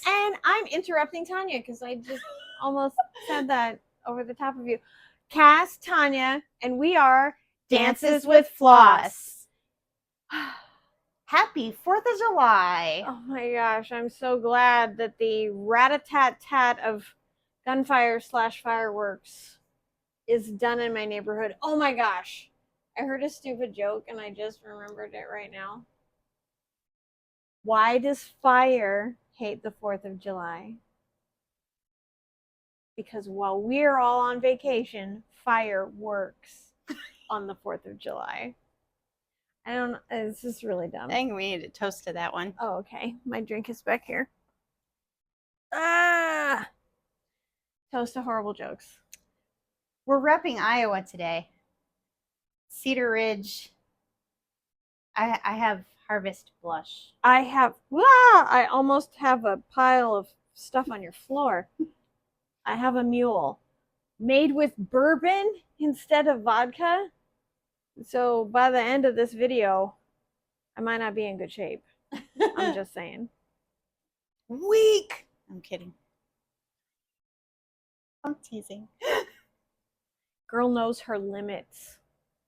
And I'm interrupting Tanya because I just almost said that over the top of you. Cass, Tanya, and we are Dances with Floss. Happy 4th of July. Oh my gosh, I'm so glad that the rat-a-tat-tat of gunfire / fireworks is done in my neighborhood. Oh my gosh. I heard a stupid joke and I just remembered it right now. Why does fire hate the 4th of July? Because while we're all on vacation, fire works on the 4th of July. I don't know. It's just really dumb. I think we need to toast to that one. Oh, okay. My drink is back here. Ah! Toast to horrible jokes. We're repping Iowa today. Cedar Ridge. I have Harvest Blush. I almost have a pile of stuff on your floor. I have a mule made with bourbon instead of vodka. So by the end of this video, I might not be in good shape. I'm just saying. Weak. I'm kidding. I'm teasing. Girl knows her limits,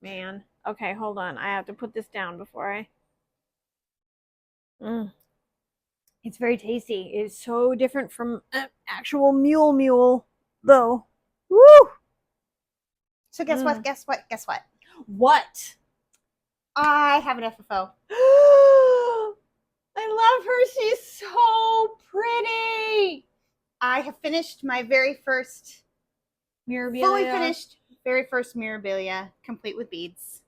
man. Okay, hold on. I have to put this down before I... It's very tasty. It's so different from actual mule, though. Woo! So guess what? Guess what? Guess what? What? I have an FFO. I love her. She's so pretty. I have finished my very first Mirabila. Fully finished very first Mirabilia, complete with beads.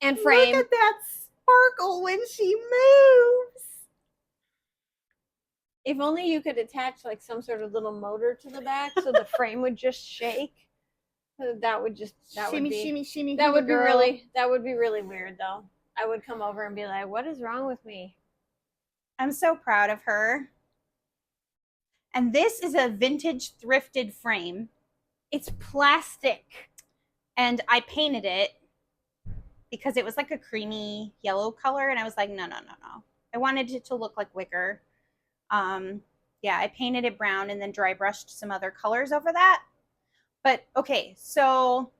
And frame. Look at that sparkle when she moves. If only you could attach like some sort of little motor to the back so the frame would just shake. That would shimmy. That would be really weird though. I would come over and be like, "What is wrong with me?" I'm so proud of her. And this is a vintage thrifted frame. It's plastic. And I painted it because it was like a creamy yellow color. And I was like, no. I wanted it to look like wicker. Yeah, I painted it brown and then dry brushed some other colors over that. But okay, so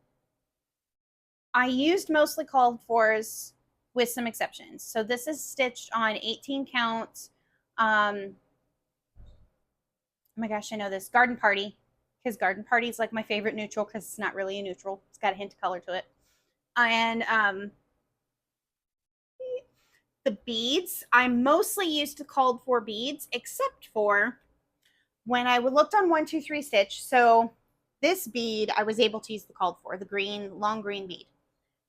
I used mostly called fors with some exceptions. So this is stitched on 18 count. Oh my gosh, I know this. Garden Party. Because Garden Party is like my favorite neutral because it's not really a neutral. It's got a hint of color to it. And the beads, I mostly used to called for beads, except for when I looked on 123 Stitch. So this bead, I was able to use the called for, the green, long green bead.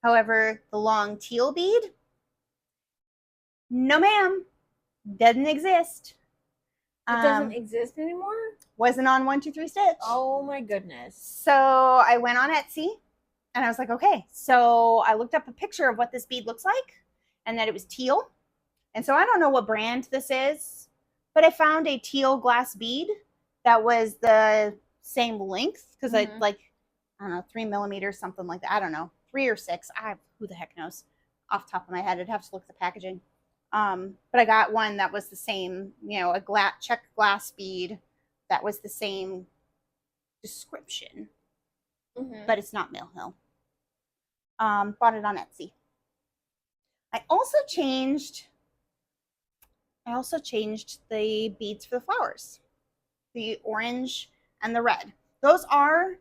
However, the long teal bead, no ma'am, doesn't exist. It doesn't exist anymore? Wasn't on 123 Stitch. Oh my goodness. So I went on Etsy and I was like, okay. So I looked up a picture of what this bead looks like and that it was teal. And so I don't know what brand this is, but I found a teal glass bead that was the same length because I don't know, 3 millimeters, something like that. I don't know, 3 or 6. Who the heck knows? Off the top of my head, I'd have to look at the packaging. But I got one that was the same, you know, a check glass bead that was the same description, but it's not Mill Hill. Bought it on Etsy. I also changed the beads for the flowers, the orange and the red. Those are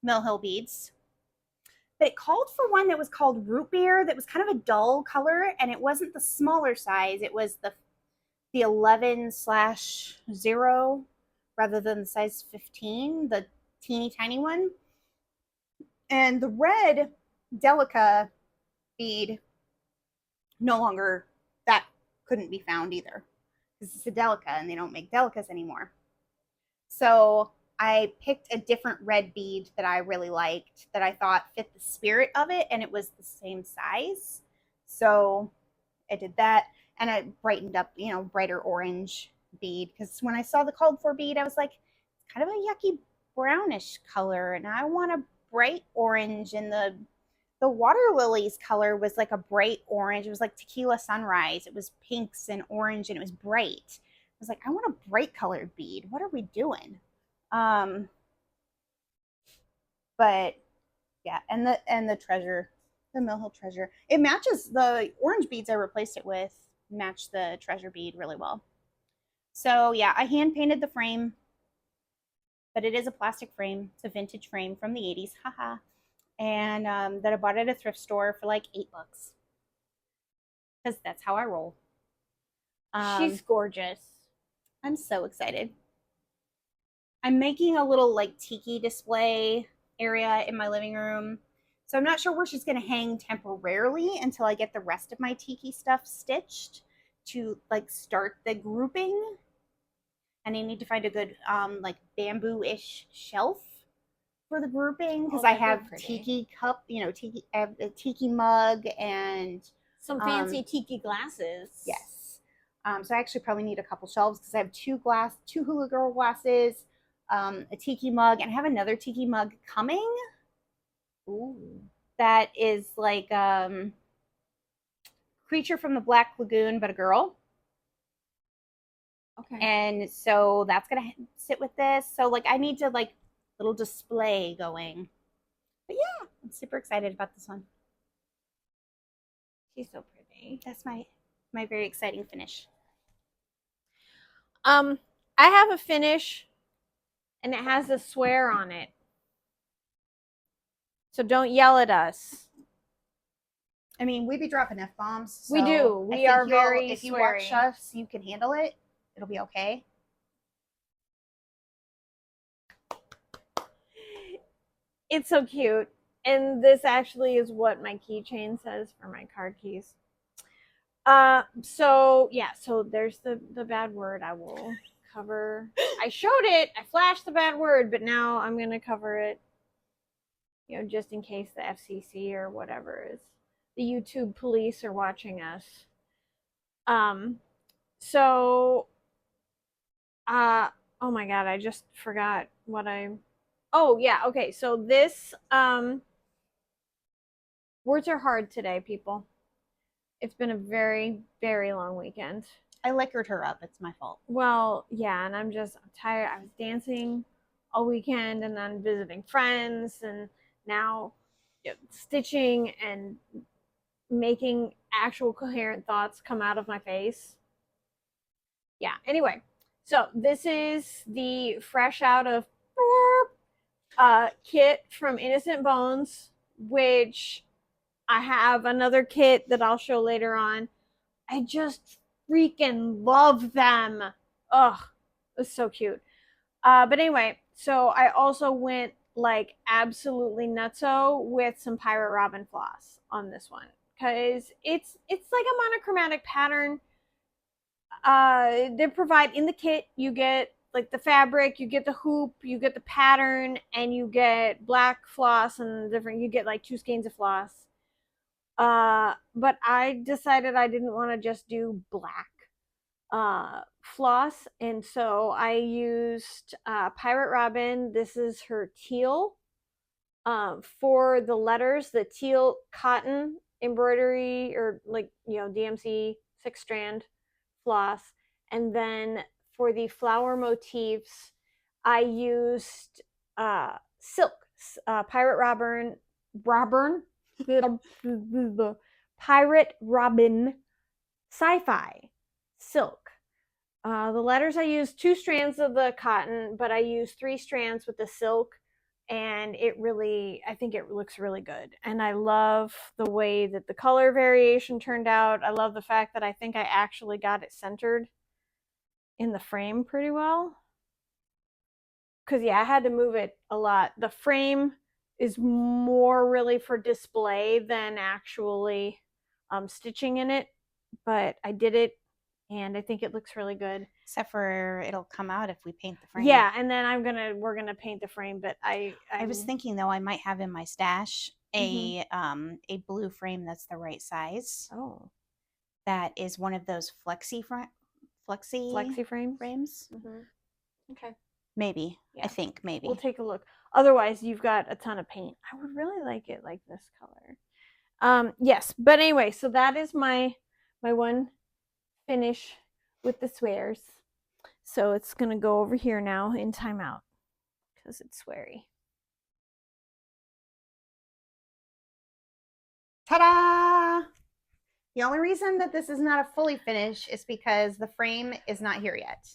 Mill Hill beads, but it called for one that was called root beer that was kind of a dull color, and it wasn't the smaller size. It was the 11/0 rather than the size 15, the teeny tiny one. And the red Delica bead no longer, that couldn't be found either because it's a Delica and they don't make Delicas anymore. So I picked a different red bead that I really liked that I thought fit the spirit of it, and it was the same size. So I did that, and I brightened up, you know, brighter orange bead, because when I saw the called for bead, I was like, it's kind of a yucky brownish color, and I want a bright orange. And the water lilies color was like a bright orange. It was like tequila sunrise. It was pinks and orange, and it was bright. I was like, I want a bright colored bead. What are we doing? But yeah, and the treasure, the Mill Hill treasure, it matches the orange beads I replaced it with, match the treasure bead really well. So yeah, I hand painted the frame, but it is a plastic frame. It's a vintage frame from the 80s, haha. And that I bought at a thrift store for like $8, because that's how I roll. She's gorgeous. I'm so excited. I'm making a little like tiki display area in my living room. So I'm not sure where she's going to hang temporarily until I get the rest of my tiki stuff stitched to like start the grouping. And I need to find a good like bamboo-ish shelf for the grouping, because I have tiki cup, you know, I have a tiki mug and some fancy tiki glasses. Yes. So I actually probably need a couple shelves, because I have two Hula Girl glasses, a tiki mug, and I have another tiki mug coming. Ooh. That is like Creature from the Black Lagoon, but a girl. Okay. And so that's gonna sit with this. So like I need to like little display going. But yeah, I'm super excited about this one. She's so pretty. That's my very exciting finish. I have a finish, and it has a swear on it. So don't yell at us. I mean, we be dropping F-bombs. So we do. We are very if you swearing. watch us, you can handle it. It'll be okay. It's so cute. And this actually is what my keychain says for my card keys. So yeah, so there's the bad word. I will cover. I showed it. I flashed the bad word, but now I'm going to cover it, you know, just in case the FCC or whatever is, the YouTube police are watching us. So oh my god, I just forgot what oh yeah, okay. So this words are hard today, people. It's been a very, very long weekend. I liquored her up. It's my fault. Well, yeah, and I'm tired. I was dancing all weekend and then visiting friends, and now stitching and making actual coherent thoughts come out of my face. Yeah, anyway, so this is the fresh out of kit from Innocent Bones, which I have another kit that I'll show later on. I just freaking love them. Ugh, it's so cute. But anyway, so I also went like absolutely nutso with some Pirate Robin floss on this one, because it's like a monochromatic pattern. They provide in the kit, you get like the fabric, you get the hoop, you get the pattern, and you get black floss and different, you get like 2 skeins of floss. But I decided I didn't want to just do black floss, and so I used Pirate Robin. This is her teal. For the letters, the teal cotton embroidery, or like, you know, DMC 6-strand floss. And then for the flower motifs, I used silk, Pirate Robin Pirate Robin Sci-Fi silk. The letters, I used 2 strands of the cotton, but I used 3 strands with the silk, and I think it looks really good. And I love the way that the color variation turned out. I love the fact that I think I actually got it centered in the frame pretty well. Because yeah, I had to move it a lot. The frame is more really for display than actually stitching in it, but I did it, and I think it looks really good. Except for it'll come out if we paint the frame. Yeah, and then we're gonna paint the frame. But I was thinking though, I might have in my stash a blue frame that's the right size. Oh, that is one of those flexi frames. Okay, maybe. Yeah. I think maybe we'll take a look. Otherwise, you've got a ton of paint. I would really like it like this color. Yes, but anyway, so that is my one finish with the swears. So it's going to go over here now in timeout because it's sweary. Ta-da! The only reason that this is not a fully finish is because the frame is not here yet.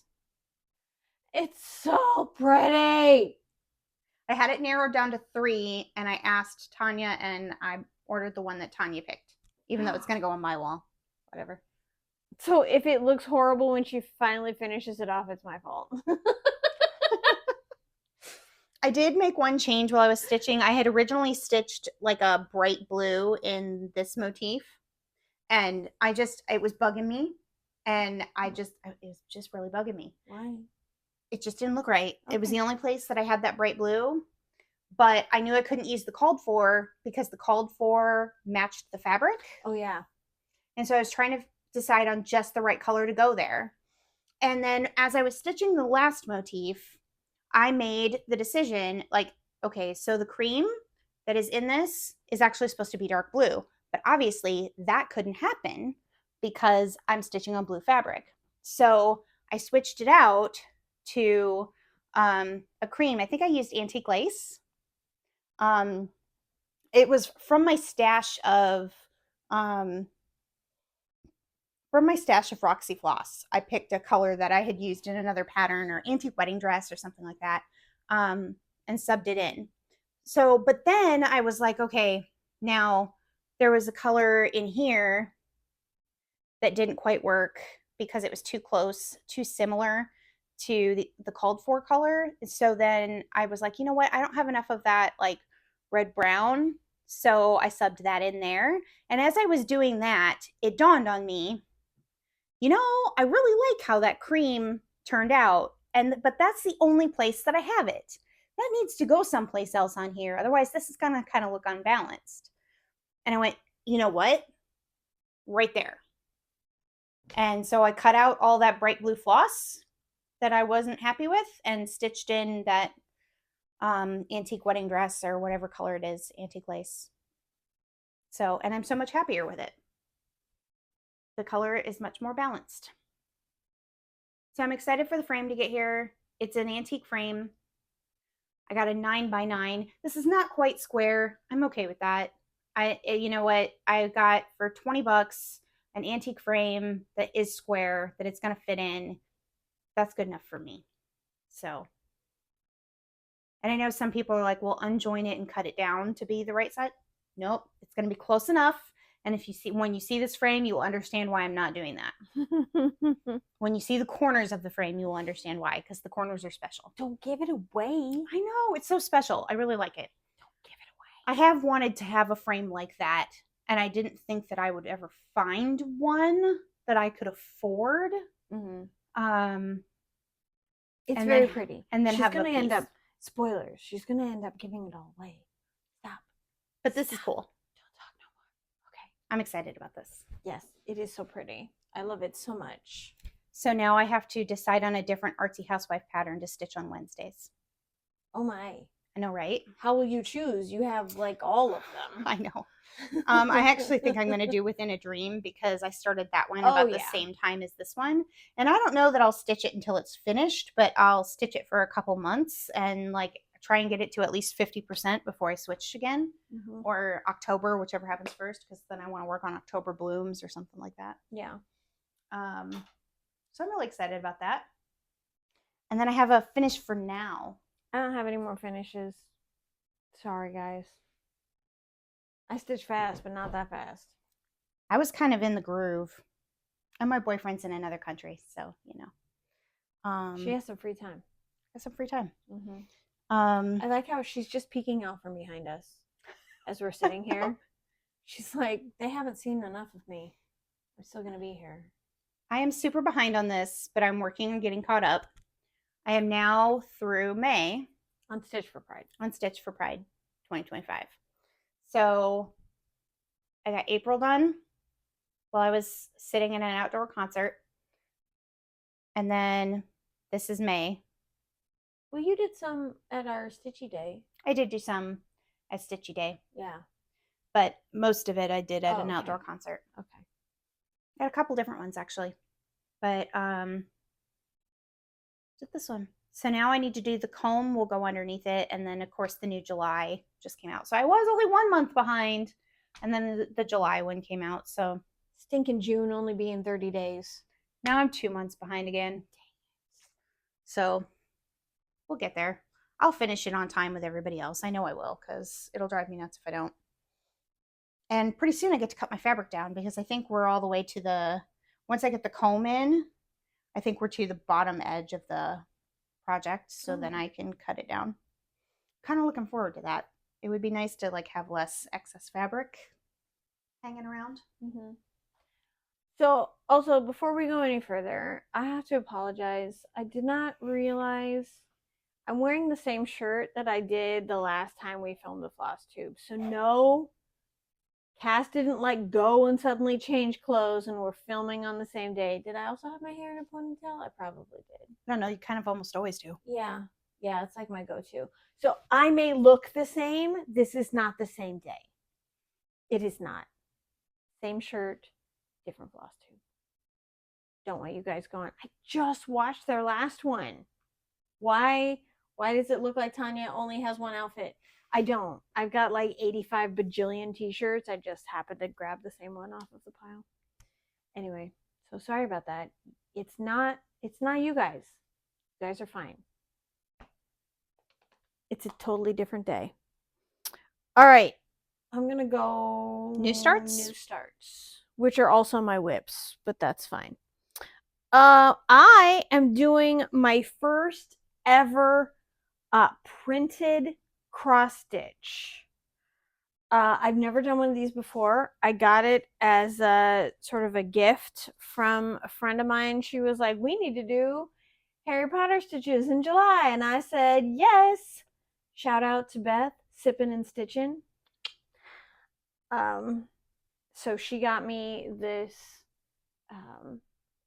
It's so pretty. I had it narrowed down to 3, and I asked Tanya, and I ordered the one that Tanya picked, even though it's going to go on my wall. Whatever. So if it looks horrible when she finally finishes it off, it's my fault. I did make one change while I was stitching. I had originally stitched like a bright blue in this motif, and it was bugging me, and it was just really bugging me. Why? It just didn't look right. Okay. It was the only place that I had that bright blue, but I knew I couldn't use the called for because the called for matched the fabric. Oh, yeah. And so I was trying to decide on just the right color to go there. And then as I was stitching the last motif, I made the decision, like, okay, so the cream that is in this is actually supposed to be dark blue, but obviously that couldn't happen because I'm stitching on blue fabric. So I switched it out to a cream. I think I used antique lace. It was from my stash of Roxy Floss. I picked a color that I had used in another pattern or antique wedding dress or something like that, and subbed it in. So, but then I was like, okay, now there was a color in here that didn't quite work because it was too close, too similar to the called for color. So then I was like, you know what? I don't have enough of that like red brown. So I subbed that in there. And as I was doing that, it dawned on me, you know, I really like how that cream turned out. But that's the only place that I have it. That needs to go someplace else on here. Otherwise, this is going to kind of look unbalanced. And I went, you know what? Right there. And so I cut out all that bright blue floss that I wasn't happy with and stitched in that antique wedding dress or whatever color it is, antique lace. So, and I'm so much happier with it. The color is much more balanced. So I'm excited for the frame to get here. It's an antique frame. I got a 9x9. This is not quite square. I'm okay with that. You know what? I got for $20 an antique frame that is square, that it's going to fit in. That's good enough for me. So, and I know some people are like, well, unjoin it and cut it down to be the right size. Nope, it's going to be close enough. And when you see this frame, you will understand why I'm not doing that. When you see the corners of the frame, you will understand why, because the corners are special. Don't give it away. I know, it's so special. I really like it. Don't give it away. I have wanted to have a frame like that, and I didn't think that I would ever find one that I could afford. Mm-hmm. It's very pretty. And then she's have going to end piece. up, spoilers, she's going to end up giving it all away. Stop. But this is cool. Don't talk no more. Okay. I'm excited about this. Yes, it is so pretty. I love it so much. So now I have to decide on a different Artsy Housewife pattern to stitch on Wednesdays. Oh my. I know, right? How will you choose? You have like all of them. I know. I actually think I'm going to do Within a Dream because I started that one about the same time as this one. And I don't know that I'll stitch it until it's finished, but I'll stitch it for a couple months and like try and get it to at least 50% before I switch again, or October, whichever happens first, because then I want to work on October blooms or something like that. Yeah. So I'm really excited about that. And then I have a finish for now. I don't have any more finishes. Sorry, guys. I stitch fast, but not that fast. I was kind of in the groove. And my boyfriend's in another country, so, you know. She has some free time. Has some free time. I like how she's just peeking out from behind us as we're sitting here. She's like, they haven't seen enough of me. I'm still going to be here. I am super behind on this, but I'm working on getting caught up. I am now through May. On Stitch4Pride. On Stitch4Pride 2025. So I got April done while I was sitting in an outdoor concert. And then this is May. Well, you did some at our Stitchy Day. I did do some at Stitchy Day. Yeah. But most of it I did at an outdoor concert. Okay. Got a couple different ones actually. But Did this one. So now I need to do the comb will go underneath it. And then of course the new July just came out. So I was only 1 month behind. And then the July one came out. So Stinking June only being 30 days. now I'm 2 months behind again. So we'll get there. I'll finish it on time with everybody else. I know I will, because it'll drive me nuts if I don't. And pretty soon I get to cut my fabric down, because I think we're all the way to the, once I get the comb in, I think we're to the bottom edge of the project. So then I can cut it down. Kind of looking forward to that. It would be nice to like have less excess fabric hanging around. Mm-hmm. So also, before we go any further, I have to apologize. I did not realize I'm wearing the same shirt that I did the last time we filmed the Flosstube. So no, Cass didn't like go and suddenly change clothes and we're filming on the same day. Did I also have my hair in a ponytail? I probably did. I don't know, you kind of almost always do. Yeah. Yeah, it's like my go-to. So I may look the same. This is not the same day. It is not. Same shirt, different Flosstube. Don't want you guys going, I just watched their last one. Why does it look like Tanya only has one outfit? I don't. I've got like 85 bajillion t-shirts. I just happened to grab the same one off of the pile. Anyway, so sorry about that. It's not you guys. You guys are fine. It's a totally different day. All right. I'm going to go New starts? New starts, which are also my whips, but that's fine. I am doing my first ever printed CrossStitch. I've never done one of these before. I got it as a sort of a gift from a friend of mine. She was like, we need to do Harry Potter stitches in July. And I said, yes. Shout out to Beth, sipping and stitching. So she got me this.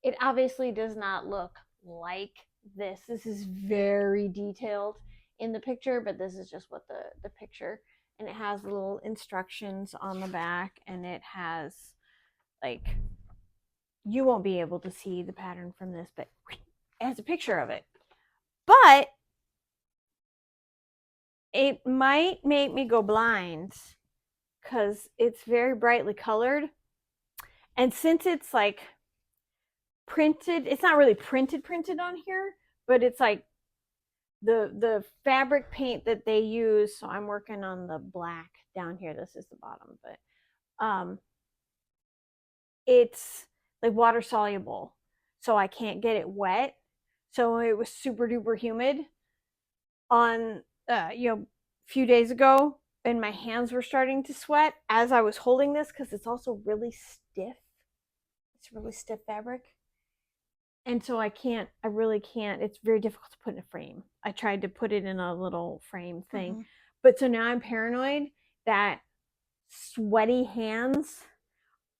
It obviously does not look like this. This is very detailed in the picture, but this is just what the picture, and it has little instructions on the back, and it has like, you won't be able to see the pattern from this, but it has a picture of it. But it might make me go blind because it's very brightly colored. And since it's like printed, it's not really printed on here, but it's like the fabric paint that they use. So I'm working on the black down here. This is the bottom, but it's like water soluble, so I can't get it wet. So it was super duper humid on a few days ago, and my hands were starting to sweat as I was holding this, because it's also really stiff. It's really stiff fabric. And so I really can't. It's very difficult to put in a frame. I tried to put it in a little frame thing. Mm-hmm. But so now I'm paranoid that sweaty hands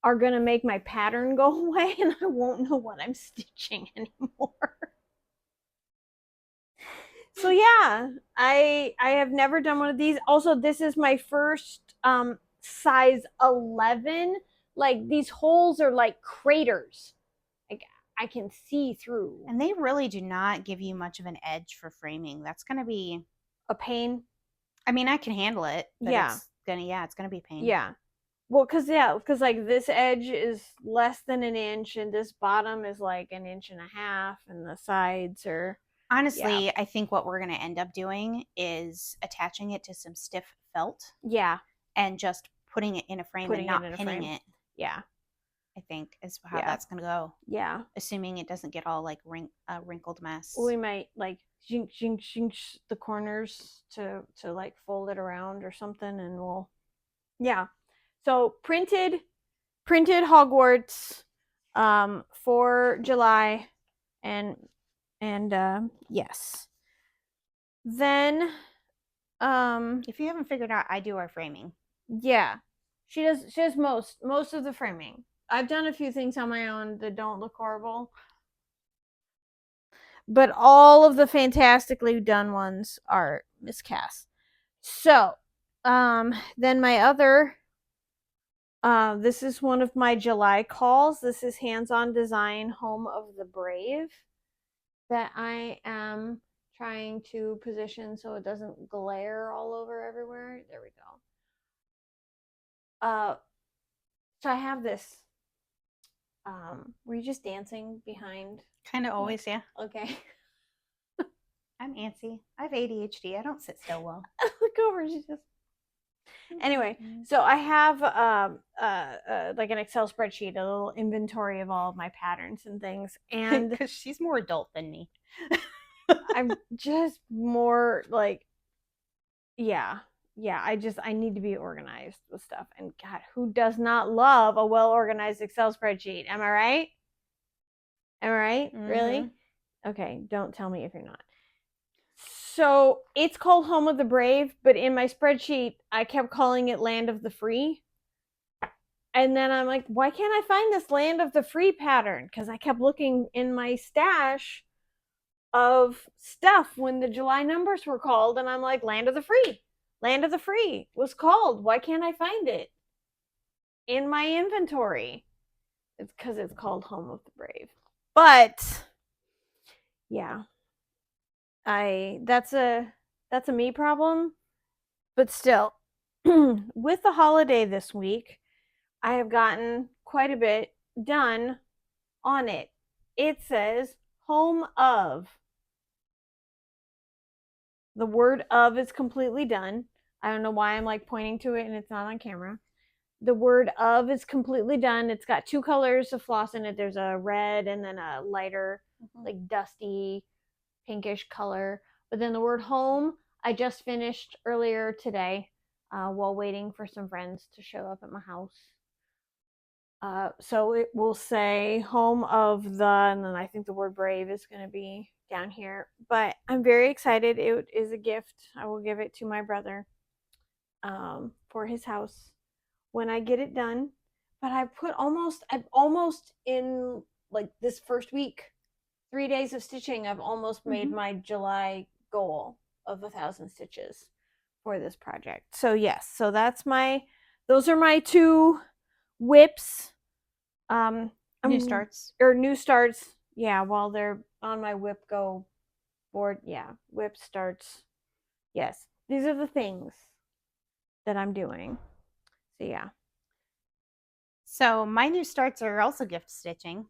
are going to make my pattern go away and I won't know what I'm stitching anymore. So yeah, I have never done one of these. Also, this is my first size 11. Like, these holes are like craters. Like, I can see through. And they really do not give you much of an edge for framing. That's going to be a pain. I mean, I can handle it, but yeah. It's going to be a pain. Yeah. Well, because like this edge is less than an inch and this bottom is like 1.5 inches and the sides are... Honestly, yeah. I think what we're going to end up doing is attaching it to some stiff felt. Yeah. And just putting it in a frame and not pinning it. Yeah. I think is how that's going to go. Yeah. Assuming it doesn't get all like wrinkled mess. We might like jinx the corners to like fold it around or something, and we'll... Yeah. So printed Hogwarts for July, and yes. Then if you haven't figured out, I do our framing. Yeah. She does most of the framing. I've done a few things on my own that don't look horrible, but all of the fantastically done ones are Miss Cass. So then my other this is one of my July calls. This is Hands-On Design, Home of the Brave. that I am trying to position so it doesn't glare all over everywhere. There we go. So I have this. Were you just dancing behind? Kind of always, yeah. Okay. I'm antsy. I have ADHD. I don't sit still well. Look over. She's just. Anyway, so I have like an Excel spreadsheet, a little inventory of all of my patterns and things, and because she's more adult than me. I'm just more like, yeah. I need to be organized with stuff. And God, who does not love a well-organized Excel spreadsheet? Am I right? Am I right? Mm-hmm. Really? Okay, don't tell me if you're not. So it's called Home of the Brave, but in my spreadsheet, I kept calling it Land of the Free. And then I'm like, why can't I find this Land of the Free pattern? Because I kept looking in my stash of stuff when the July numbers were called, and I'm like, Land of the Free. Land of the Free was called. Why can't I find it in my inventory? It's because it's called Home of the Brave. But yeah, that's a me problem. But still, with the holiday this week, I have gotten quite a bit done on it. It says Home of. The word of is completely done. I don't know why I'm like pointing to it and it's not on camera. The word of is completely done. It's got 2 colors of floss in it. There's a red and then a lighter, like dusty, pinkish color. But then the word home, I just finished earlier today while waiting for some friends to show up at my house. So it will say home of the, and then I think the word brave is going to be down here. But I'm very excited. It is a gift. I will give it to my brother for his house when I get it done. But I've almost in like this first week, 3 days of stitching, I've almost made my July goal of 1,000 stitches for this project. So yes, so those are my 2 whips. New starts. Yeah, while they're on my whip go board. Yeah, whip starts. Yes, these are the things that I'm doing. So yeah. So my new starts are also gift stitching.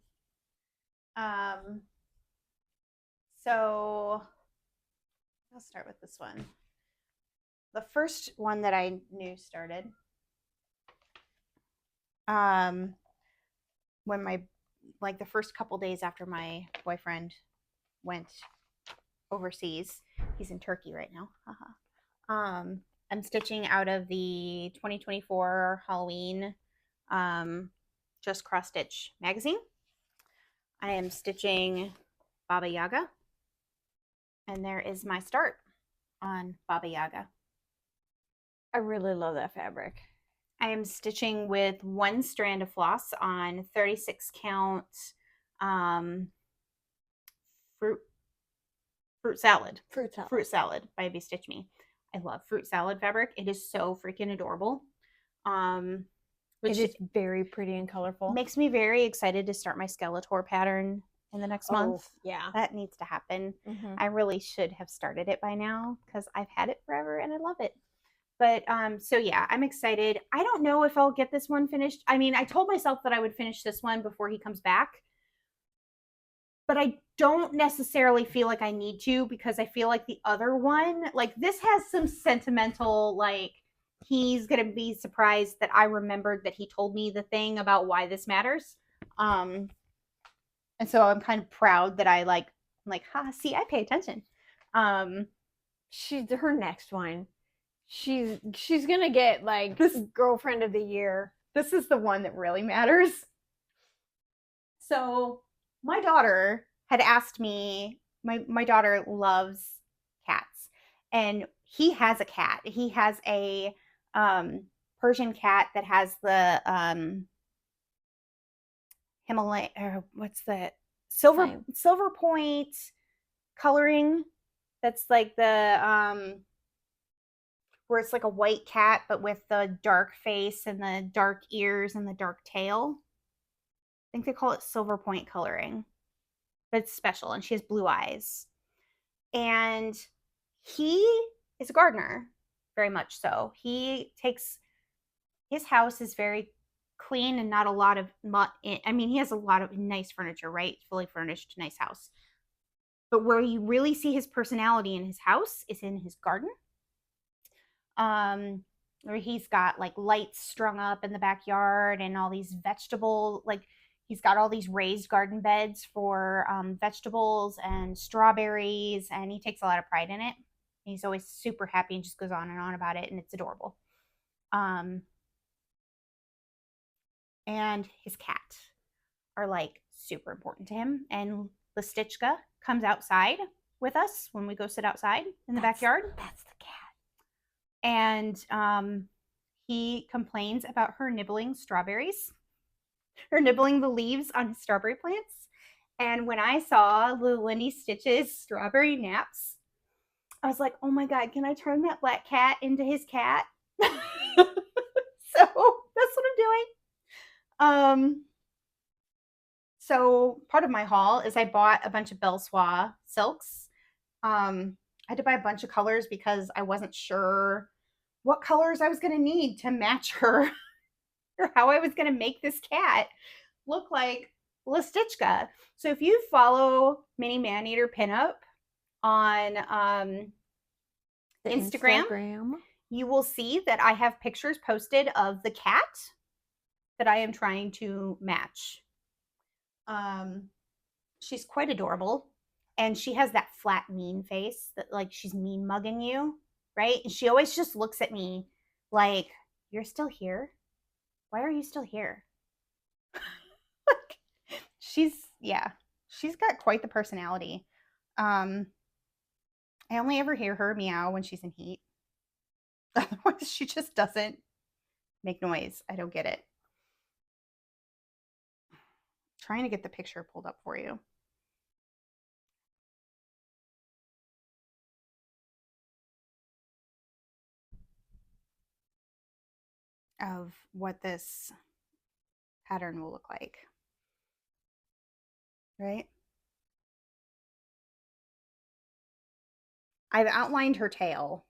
So I'll start with this one. The first one that I knew started when the first couple days after my boyfriend went overseas. He's in Turkey right now. I'm stitching out of the 2024 Halloween Just CrossStitch magazine. I am stitching Baba Yaga, and there is my start on Baba Yaga. I really love that fabric. I am stitching with 1 strand of floss on 36 count fruit salad by BeStitchMe. I love fruit salad fabric. It is so freaking adorable. Which is very pretty and colorful. Makes me very excited to start my Skeletor pattern in the next month. Yeah. That needs to happen. I really should have started it by now because I've had it forever and I love it. But so yeah, I'm excited. I don't know if I'll get this one finished. I mean, I told myself that I would finish this one before he comes back. But I don't necessarily feel like I need to because I feel like the other one, like this has some sentimental, like he's going to be surprised that I remembered that he told me the thing about why this matters. And so I'm kind of proud that I'm like, see, I pay attention. She's her next one. She's going to get like this girlfriend of the year. This is the one that really matters. So my daughter had asked me, my daughter loves cats, and he has a cat. He has a Persian cat that has the Himalaya, or what's the silver point coloring. That's like the where it's like a white cat, but with the dark face and the dark ears and the dark tail. I think they call it silver point coloring. but it's special, and she has blue eyes. And he is a gardener, very much so. He takes, his house is very clean and not a lot of, I mean, he has a lot of nice furniture, right? Fully furnished, nice house. But where you really see his personality in his house is in his garden. Where he's got like lights strung up in the backyard and all these vegetable, like he's got all these raised garden beds for vegetables and strawberries, and he takes a lot of pride in it. He's always super happy and just goes on and on about it, and it's adorable. And his cat are like super important to him. And the Stitchka comes outside with us when we go sit outside in the backyard. That's the cat. And he complains about her nibbling strawberries, her nibbling the leaves on his strawberry plants. And when I saw little Lindy Stitch's strawberry naps, I was like, oh my God, can I turn that black cat into his cat? So that's what I'm doing. So part of my haul is I bought a bunch of Belle Soie silks. I had to buy a bunch of colors because I wasn't sure what colors I was going to need to match her or how I was going to make this cat look like La Stitchka. So if you follow Mini Maneater Pinup on Instagram, you will see that I have pictures posted of the cat that I am trying to match. She's quite adorable, and she has that flat mean face that like she's mean mugging you, right? And she always just looks at me like, you're still here? Why are you still here? Like, she's got quite the personality. I only ever hear her meow when she's in heat. Otherwise, she just doesn't make noise. I don't get it. Trying to get the picture pulled up for you. Of what this pattern will look like. Right? I've outlined her tail.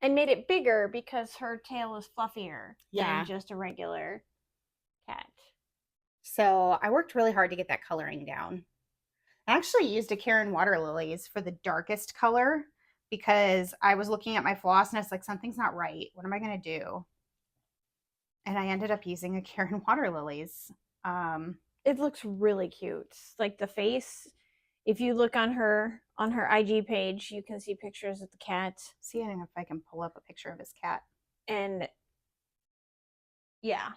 And made it bigger because her tail is fluffier Yeah. than just a regular cat. So I worked really hard to get that coloring down. I actually used a Karen Water Lilies for the darkest color because I was looking at my floss and I was like, something's not right. What am I going to do? And I ended up using a Karen Water Lilies. It looks really cute. Like the face, if you look on her IG page, you can see pictures of the cat. See if I can pull up a picture of his cat. And yeah.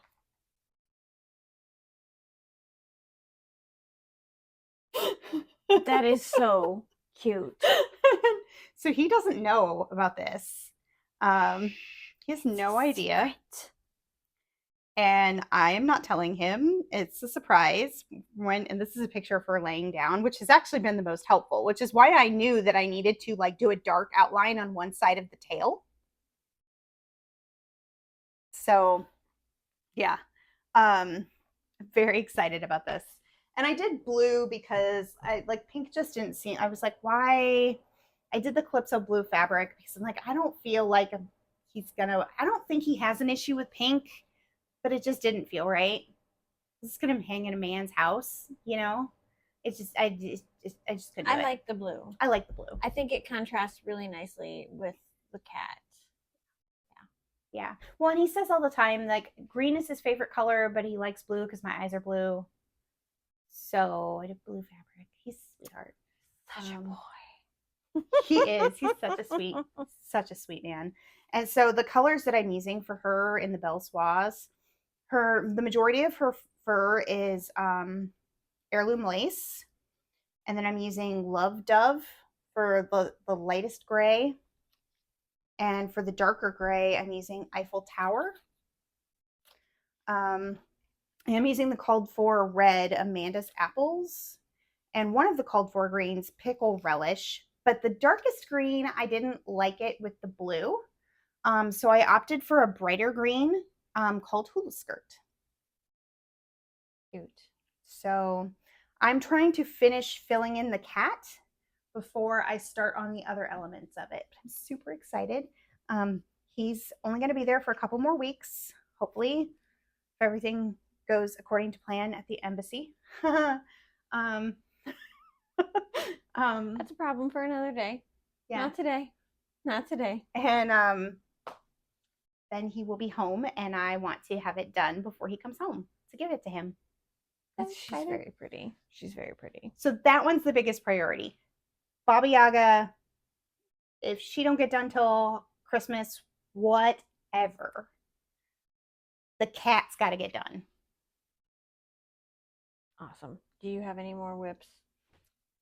That is so cute. So he doesn't know about this. He has no idea. And I am not telling him. It's a surprise. And this is a picture of her laying down, which has actually been the most helpful, which is why I knew that I needed to like do a dark outline on one side of the tail. So yeah, very excited about this. And I did blue because I like pink just didn't seem, I was like, why? I did the Calypso blue fabric because I'm like, I don't feel like I don't think he has an issue with pink, but it just didn't feel right. It's gonna hang in a man's house, you know? It's just, I just couldn't do it. I like the blue. I like the blue. I think it contrasts really nicely with the cat. Yeah. Well, and he says all the time, like, green is his favorite color, but he likes blue because my eyes are blue. So I did blue fabric. He's a sweetheart. Such a boy. He is. He's such a sweet man. And so the colors that I'm using for her in the Belle Soies, the majority of her fur is heirloom lace. And then I'm using Love Dove for the lightest gray. And for the darker gray, I'm using Eiffel Tower. I am using the called for red Amanda's Apples. And one of the called for greens, Pickle Relish. But the darkest green, I didn't like it with the blue. So I opted for a brighter green called Hula Skirt. Cute. So I'm trying to finish filling in the cat before I start on the other elements of it. I'm super excited. He's only going to be there for a couple more weeks, hopefully, if everything goes according to plan at the embassy. That's a problem for another day. Yeah. Not today. Not today. And then he will be home, and I want to have it done before he comes home to give it to him. She's very pretty. She's very pretty. So that one's the biggest priority. Baba Yaga, if she don't get done till Christmas, whatever. The cat's got to get done. Awesome. Do you have any more whips?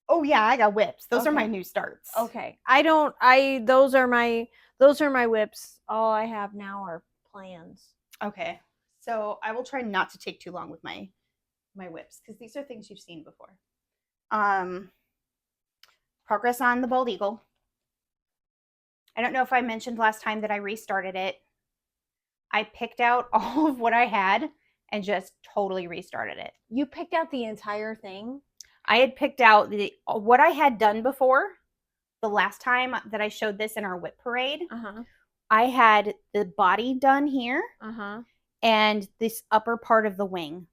Oh yeah, I got whips. Those are my new starts. Okay. Those are my whips. All I have now are plans. Okay. So I will try not to take too long with my whips, because these are things you've seen before. Progress on the bald eagle. I don't know if I mentioned last time that I restarted it. I picked out all of what I had and just totally restarted it. You picked out the entire thing? I had picked out what I had done before. The last time that I showed this in our whip parade, I had the body done here and this upper part of the wing.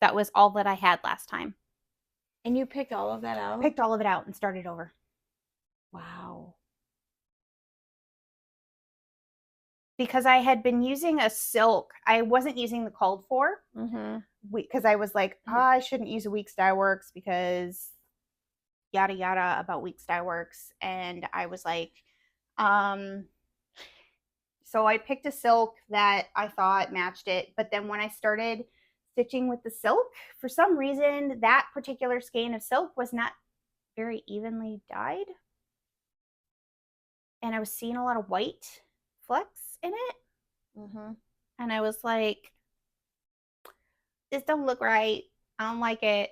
That was all that I had last time. And you picked all of that out? Picked all of it out and started over. Wow. Because I had been using a silk. I wasn't using the called for. Because I was like, I shouldn't use a Weeks Dye Works because yada yada about Weeks Dye Works. And I was like, so I picked a silk that I thought matched it. But then when I started stitching with the silk, for some reason, that particular skein of silk was not very evenly dyed. And I was seeing a lot of white flecks in it. And I was like, this don't look right. I don't like it.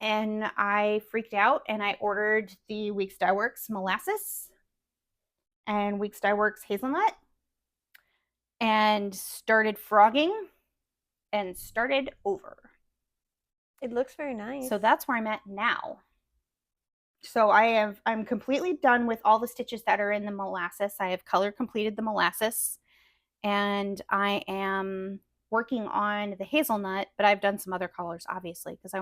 And I freaked out and I ordered the Weeks Dye Works molasses and Weeks Dye Works hazelnut and started frogging and started over. It looks very nice. So that's where I'm at now. So I'm completely done with all the stitches that are in the molasses. I have color completed the molasses, and I am working on the hazelnut, but I've done some other colors obviously because I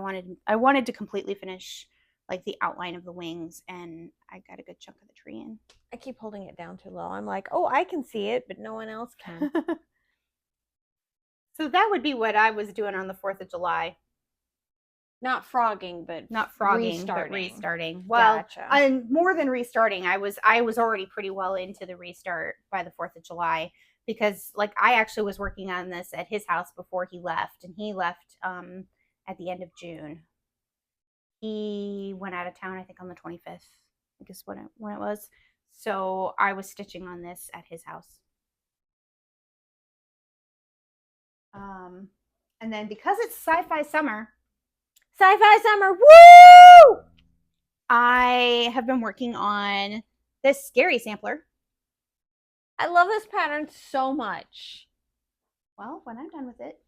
wanted to completely finish like the outline of the wings, and I got a good chunk of the tree in. I keep holding it down too low. I'm like, oh, I can see it, but no one else can. So that would be what I was doing on the 4th of July. Not frogging, but restarting. Well, gotcha. And more than restarting, I was already pretty well into the restart by the 4th of July because like I actually was working on this at his house before he left, and he left at the end of June. He went out of town, I think on the 25th, I guess when it was. So I was stitching on this at his house. And then because it's sci-fi summer, woo! I have been working on this scary sampler. I love this pattern so much. Well, when I'm done with it,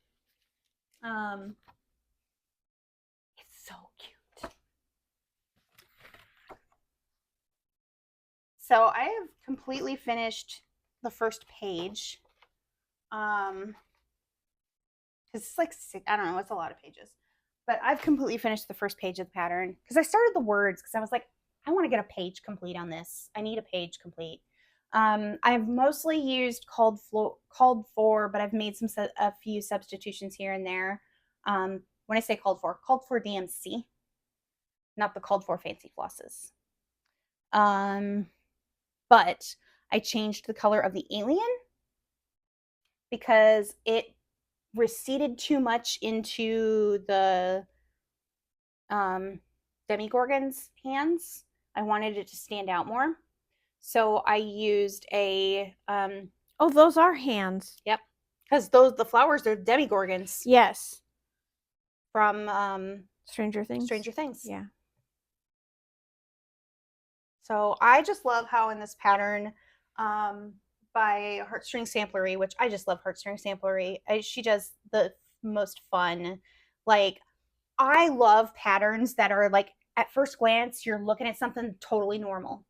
it's so cute. So I have completely finished the first page. Because it's like I don't know, it's a lot of pages. But I've completely finished the first page of the pattern because I started the words because I was like, I want to get a page complete on this. I need a page complete. I've mostly used called for, but I've made a few substitutions here and there. When I say called for DMC, not the called for fancy flosses. But I changed the color of the alien because it receded too much into the Demigorgon's hands. I wanted it to stand out more. So I used a oh, those are hands. Yep. Because the flowers are Demigorgons. Yes. From Stranger Things. Yeah. Yeah. So I just love how in this pattern by Heartstring Samplery, which I just love Heartstring Samplery. She does the most fun. Like, I love patterns that are like, at first glance, you're looking at something totally normal,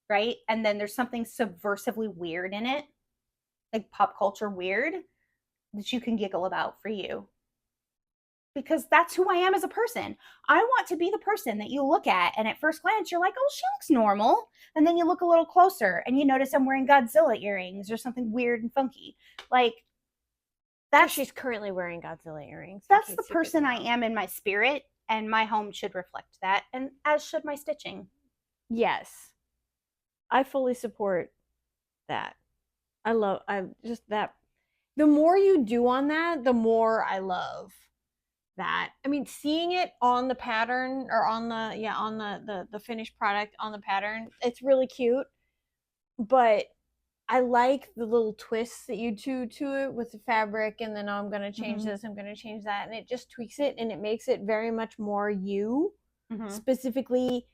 right? And then there's something subversively weird in it, like pop culture weird, that you can giggle about for you. Because that's who I am as a person. I want to be the person that you look at, and at first glance, you're like, oh, she looks normal. And then you look a little closer, and you notice I'm wearing Godzilla earrings or something weird and funky. Like, That's she's currently wearing Godzilla earrings. That's the person I am in my spirit, and my home should reflect that, and as should my stitching. Yes. I fully support that. I just that. The more you do on that, the more I love that. I mean, seeing it on the pattern or on the finished product on the pattern, it's really cute. But I like the little twists that you do to it with the fabric, and then I'm going to change this, I'm going to change that, and it just tweaks it, and it makes it very much more you. Specifically,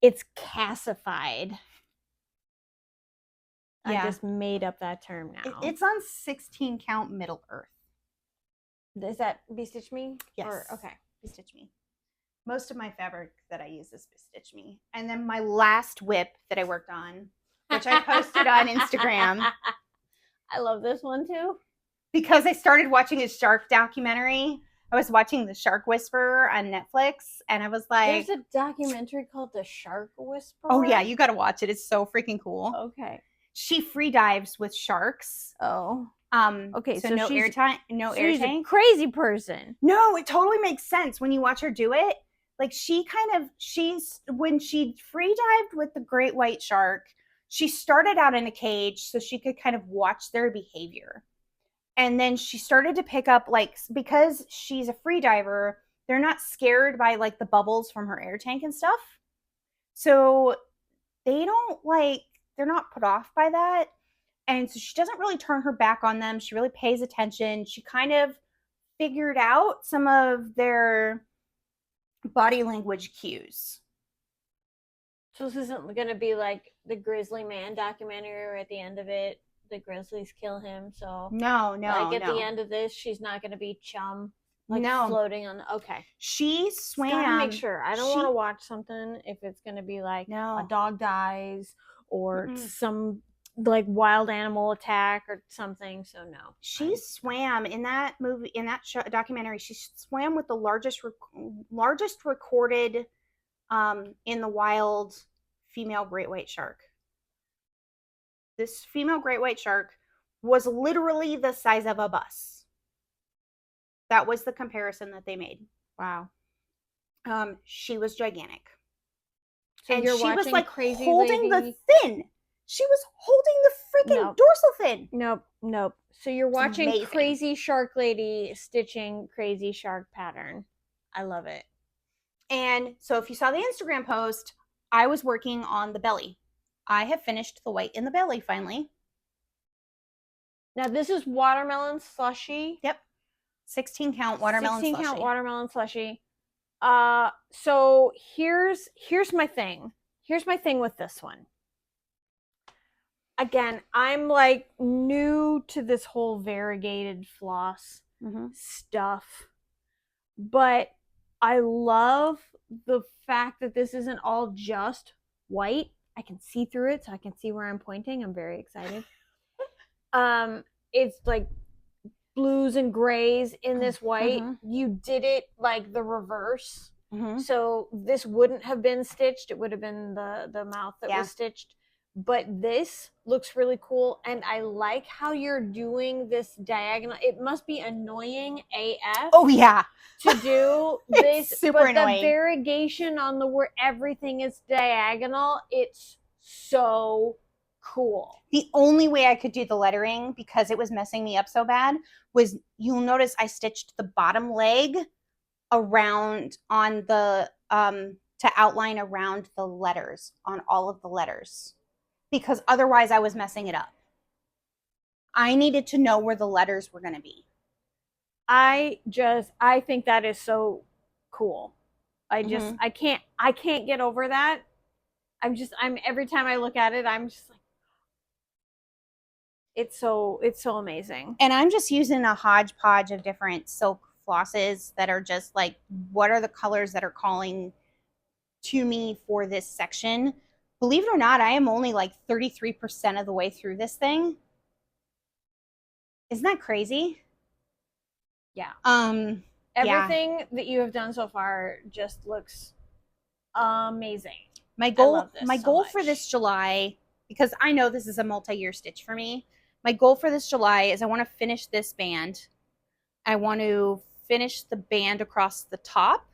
it's cassified. Yeah. I just made up that term now. It's on 16 count Middle Earth. Is that BeStitchMe? Yes. Or, okay. BeStitchMe. Most of my fabric that I use is BeStitchMe. And then my last whip that I worked on, which I posted on Instagram. I love this one too. Because I started watching a shark documentary. I was watching The Shark Whisperer on Netflix, and I was like... There's a documentary called The Shark Whisperer? Oh, yeah. You got to watch it. It's so freaking cool. Okay. She free dives with sharks. Oh. Okay, so no air tank. No air tank. She's a crazy person. No, it totally makes sense when you watch her do it. Like when she free dived with the great white shark, she started out in a cage so she could kind of watch their behavior. And then she started to pick up, like, because she's a free diver, they're not scared by like the bubbles from her air tank and stuff. So they're not put off by that. And so she doesn't really turn her back on them. She really pays attention. She kind of figured out some of their body language cues. So this isn't going to be like the Grizzly Man documentary where at the end of it, the Grizzlies kill him. So no. Like at the end of this, she's not going to be chum. Like floating on. Okay. She swam. Gotta make sure. I don't want to watch something if it's going to be like a dog dies or some like wild animal attack or something. So no. She swam in that movie, in that documentary. She swam with the largest recorded in the wild female great white shark. This female great white shark was literally the size of a bus. That was the comparison that they made. Wow. She was gigantic. So and you're she watching was like crazy holding lady. the fin. She was holding the freaking dorsal fin. Nope. So you're watching amazing. Crazy Shark Lady stitching crazy shark pattern. I love it. And so if you saw the Instagram post, I was working on the belly. I have finished the white in the belly finally. Now this is watermelon slushy. Yep. 16 count watermelon 16 slushy. count watermelon slushy. So here's my thing. Here's my thing with this one. Again, I'm like new to this whole variegated floss stuff, but I love the fact that this isn't all just white. I can see through it, so I can see where I'm pointing. I'm very excited. It's like blues and grays in this white. You did it like the reverse. So this wouldn't have been stitched. It would have been the mouth that was stitched. But this looks really cool, and I like how you're doing this diagonal. It must be annoying AF. Oh yeah, to do this. It's super but annoying. The variegation on the where everything is diagonal, it's so cool. The only way I could do the lettering, because it was messing me up so bad, was you'll notice I stitched the bottom leg around on the to outline around the letters on all of the letters. Because otherwise I was messing it up. I needed to know where the letters were going to be. I think that is so cool. I can't get over that. I'm every time I look at it, I'm just like, it's so amazing. And I'm just using a hodgepodge of different silk flosses that are just like, what are the colors that are calling to me for this section? Believe it or not, I am only like 33% of the way through this thing. Isn't that crazy? Yeah. Everything that you have done so far just looks amazing. My goal for this July, because I know this is a multi-year stitch for me, my goal for this July is I want to finish this band. I want to finish the band across the top,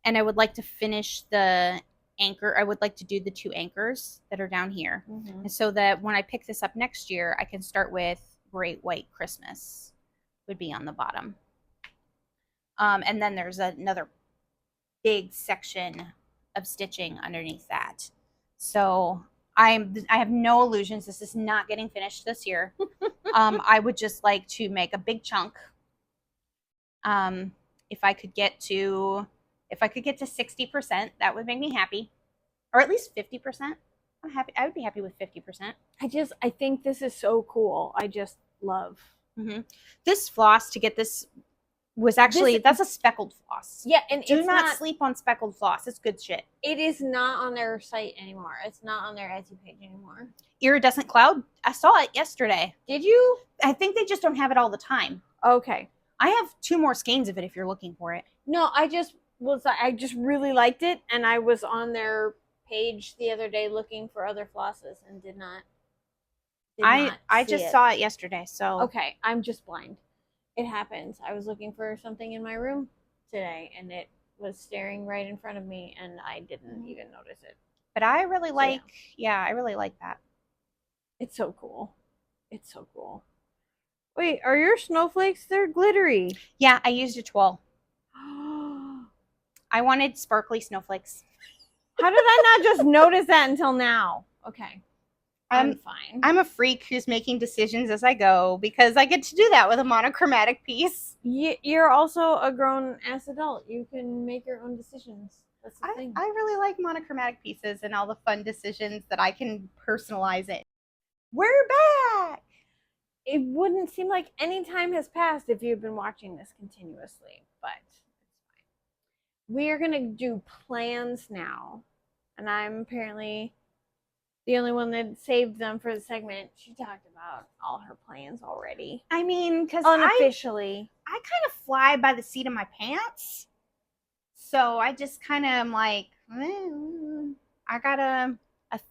and I would like to finish the anchor. I would like to do the 2 anchors that are down here, and so that when I pick this up next year, I can start with Great White Christmas would be on the bottom. And then there's another big section of stitching underneath that. So I have no illusions. This is not getting finished this year. I would just like to make a big chunk. If I could get to 60%, that would make me happy, or at least 50%. I'm happy. I would be happy with 50%. I think this is so cool. I just love this floss. To get this was actually that's a speckled floss. Yeah, and do not sleep on speckled floss. It's good shit. It is not on their site anymore. It's not on their Etsy page anymore. Iridescent Cloud. I saw it yesterday. Did you? I think they just don't have it all the time. Okay. I have 2 more skeins of it if you're looking for it. No, I just really liked it, and I was on their page the other day looking for other flosses and did not. I just saw it yesterday, so okay, I'm just blind. It happens. I was looking for something in my room today, and it was staring right in front of me, and I didn't even notice it. But I really like, I really like that. It's so cool. It's so cool. Wait, are your snowflakes? They're glittery. Yeah, I used a twirl. I wanted sparkly snowflakes. How did I not just notice that until now? Okay. I'm fine. I'm a freak who's making decisions as I go because I get to do that with a monochromatic piece. You're also a grown-ass adult. You can make your own decisions. That's the thing. I really like monochromatic pieces and all the fun decisions that I can personalize it. We're back! It wouldn't seem like any time has passed if you've been watching this continuously, but it's fine. We are going to do plans now, and I'm apparently the only one that saved them for the segment. She talked about all her plans already. I mean, because unofficially, I kind of fly by the seat of my pants. So I just kind of am like, I got a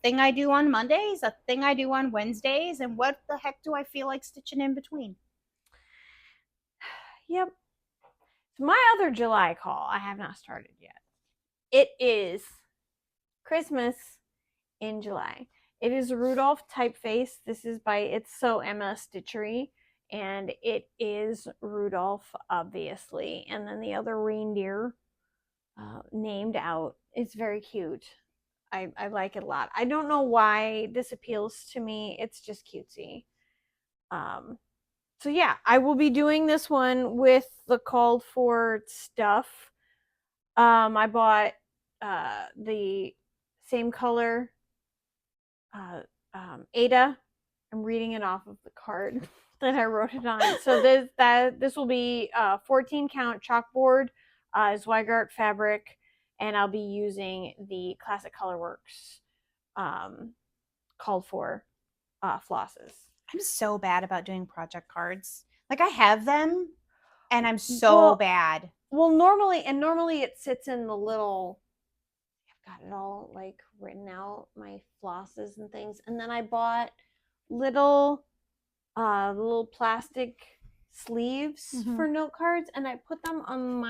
thing I do on Mondays, a thing I do on Wednesdays, and what the heck do I feel like stitching in between? Yep. My other July call, I have not started yet. It is Christmas in July. It is Rudolph typeface. This is by It's So Emma Stitchery, and it is Rudolph, obviously, and then the other reindeer named out. It's very cute. I like it a lot. I don't know why this appeals to me. It's just cutesy. So yeah, I will be doing this one with the called for stuff. I bought the same color Aida. I'm reading it off of the card that I wrote it on. So this will be 14 count chalkboard, Zweigart fabric, and I'll be using the Classic Colorworks called for flosses. I'm so bad about doing project cards. Like, I have them, and I'm so bad. Well, normally it sits in the little, I've got it all like written out, my flosses and things. And then I bought little plastic sleeves for note cards, and I put them on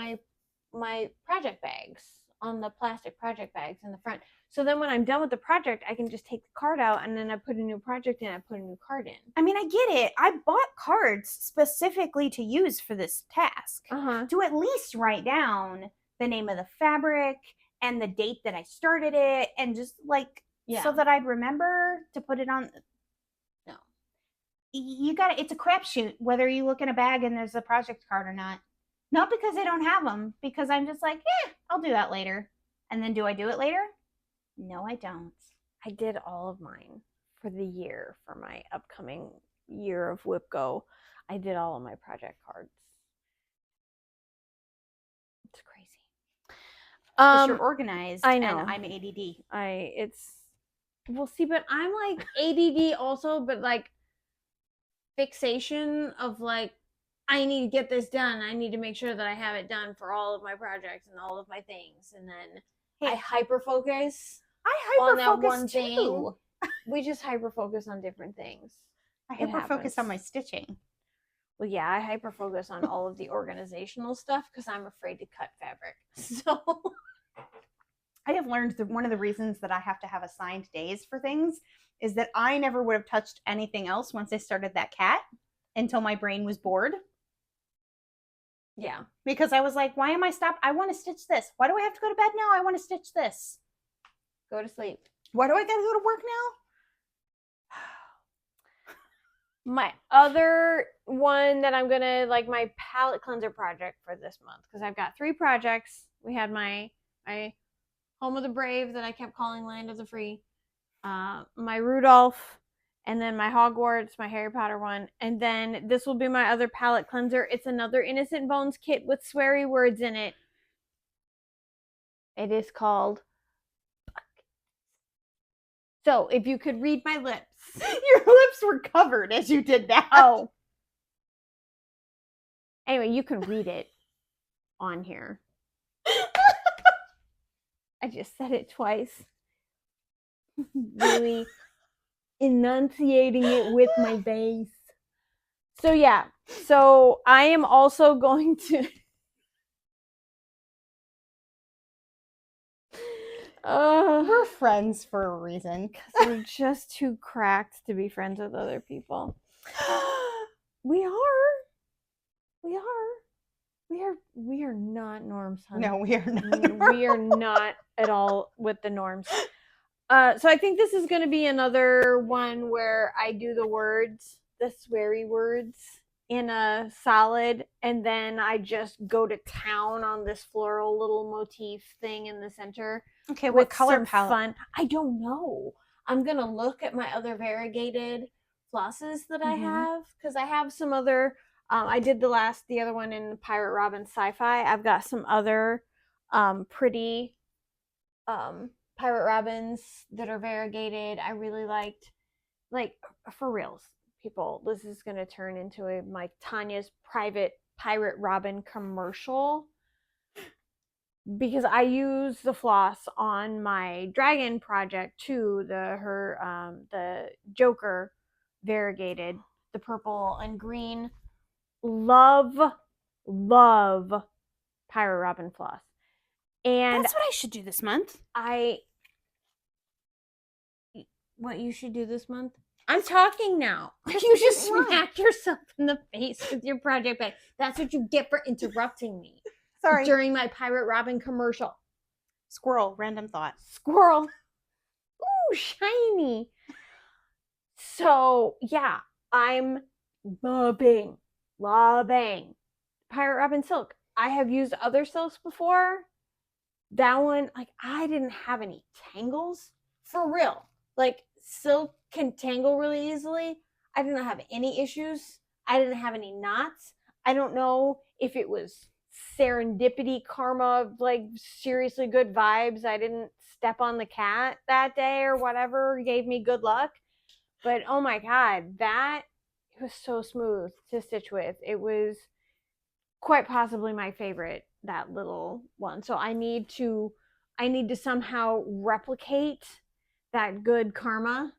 my project bags, on the plastic project bags in the front. So then when I'm done with the project, I can just take the card out, and then I put a new project in, I put a new card in. I mean, I get it. I bought cards specifically to use for this task. To at least write down the name of the fabric and the date that I started it, and just like, so that I'd remember to put it on. No. You gotta, it's a crapshoot whether you look in a bag and there's a project card or not. Not because I don't have them, because I'm just like, I'll do that later. And then do I do it later? No, I don't. I did all of mine for the year, for my upcoming year of WIP Go. I did all of my project cards. Because you're organized. I know. And I'm ADD. Well, see, but I'm like ADD also, but like fixation of like, I need to get this done. I need to make sure that I have it done for all of my projects and all of my things. And then I hyper focus on that one thing. We just hyper focus on different things. I hyper focus on my stitching. Well, yeah, I hyper focus on all of the organizational stuff because I'm afraid to cut fabric. So I have learned that one of the reasons that I have to have assigned days for things is that I never would have touched anything else once I started that cat until my brain was bored. Yeah. Because I was like, why am I stopped? I want to stitch this. Why do I have to go to bed now? I want to stitch this. Go to sleep. Why do I got to go to work now? My other one that I'm gonna, like, my palette cleanser project for this month, because I've got 3 projects. We had my Home of the Brave that I kept calling Land of the Free, my Rudolph, and then my Hogwarts, my Harry Potter one, and then this will be my other palette cleanser. It's another Innocent Bones kit with sweary words in it. It is called... So, if you could read my lips. Your lips were covered as you did that. Oh. Anyway, you can read it on here. I just said it twice. Really enunciating it with my face. So, yeah. So, I am also going to... We're friends for a reason. Because we're just too cracked to be friends with other people. We are not norms, honey. No, we are not. We are not at all with the norms. So I think this is going to be another one where I do the words, the sweary words, in a solid, and then I just go to town on this floral little motif thing in the center. Okay, what color palette? Fun. I don't know. I'm going to look at my other variegated flosses that I have, because I have some other... I did the other one in Pirate Robin Sci-Fi. I've got some other pretty Pirate Robins that are variegated. I really liked, like, for reals, people, this is going to turn into a Tanya's private Pirate Robin commercial, because I use the floss on my dragon project too, the Joker variegated, the purple and green. Love Pirate Robin floss. And that's what I should do this month. What you should do this month? I'm talking now. You just smacked yourself in the face with your project bag. That's what you get for interrupting me. Sorry. During my Pirate Robin commercial. Squirrel, random thought. Squirrel. Ooh, shiny. So, yeah, I'm loving Pirate Robin silk. I have used other silks before. That one, like, I didn't have any tangles. For real. Like, silk can tangle really easily. I didn't have any issues. I didn't have any knots. I don't know if it was serendipity, karma, like seriously good vibes. I didn't step on the cat that day or whatever gave me good luck. But oh my God, that was so smooth to stitch with. It was quite possibly my favorite, that little one. So I need to somehow replicate that good karma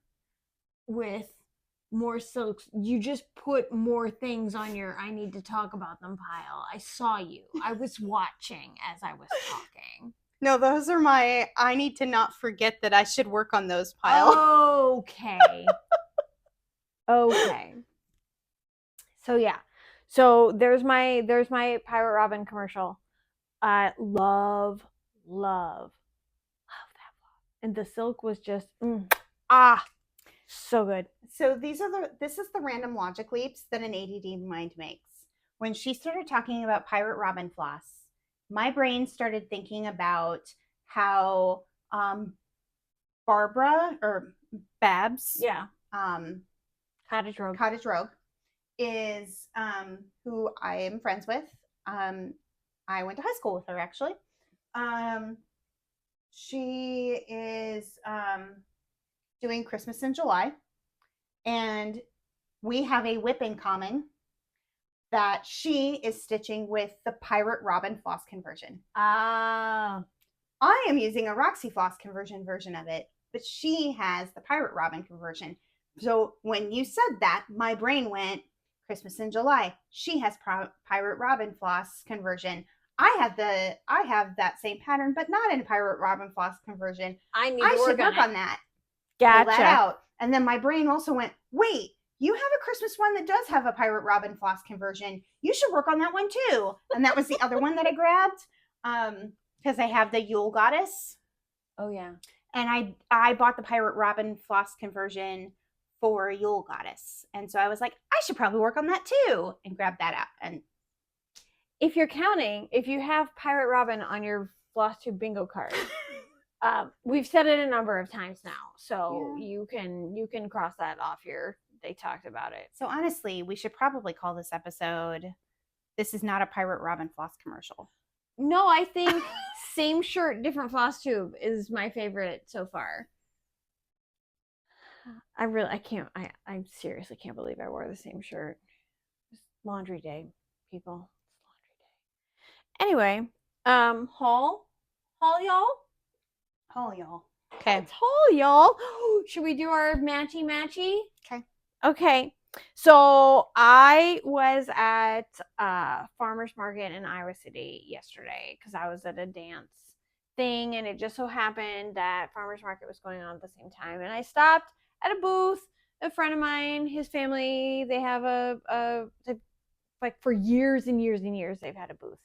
with more silks. You just put more things on your I need to talk about them pile. I saw you. I was watching as I was talking. No, those are my I need to not forget that I should work on those pile. Okay. Okay. So yeah. So there's my Pirate Robin commercial. I love that. And the silk was just so good. So this is the random logic leaps that an ADD mind makes. When she started talking about Pirate Robin floss, my brain started thinking about how Barbara or Babs, Cottage Rogue is who I am friends with. I went to high school with her, actually. She is doing Christmas in July, and we have a whip in common that she is stitching with the Pirate Robin floss conversion. Ah. I am using a Roxy Floss conversion version of it, but she has the Pirate Robin conversion. So when you said that, my brain went Christmas in July. She has Pirate Robin floss conversion. I have that same pattern, but not in Pirate Robin floss conversion. I should work on that. Gotcha. Pull that out. And then my brain also went, wait, you have a Christmas one that does have a Pirate Robin floss conversion. You should work on that one too. And that was the other one that I grabbed. Because I have the Yule Goddess. Oh yeah. And I bought the Pirate Robin floss conversion for Yule Goddess. And so I was like, I should probably work on that too. And grab that out. And if you're counting, if you have Pirate Robin on your Flosstube bingo card, we've said it a number of times now. So yeah. you can cross that off your, they talked about it. So honestly, we should probably call this episode, This Is Not a Pirate Robin Floss Commercial. No, I think same shirt, different floss tube is my favorite so far. I seriously can't believe I wore the same shirt. It's laundry day, people. It's laundry day. Anyway, haul y'all. Okay. It's haul y'all. Should we do our matchy? Okay. So I was at farmer's market in Iowa City yesterday because I was at a dance thing, and it just so happened that farmer's market was going on at the same time. And I stopped at a booth. A friend of mine, his family, they have like for years and years and years, they've had a booth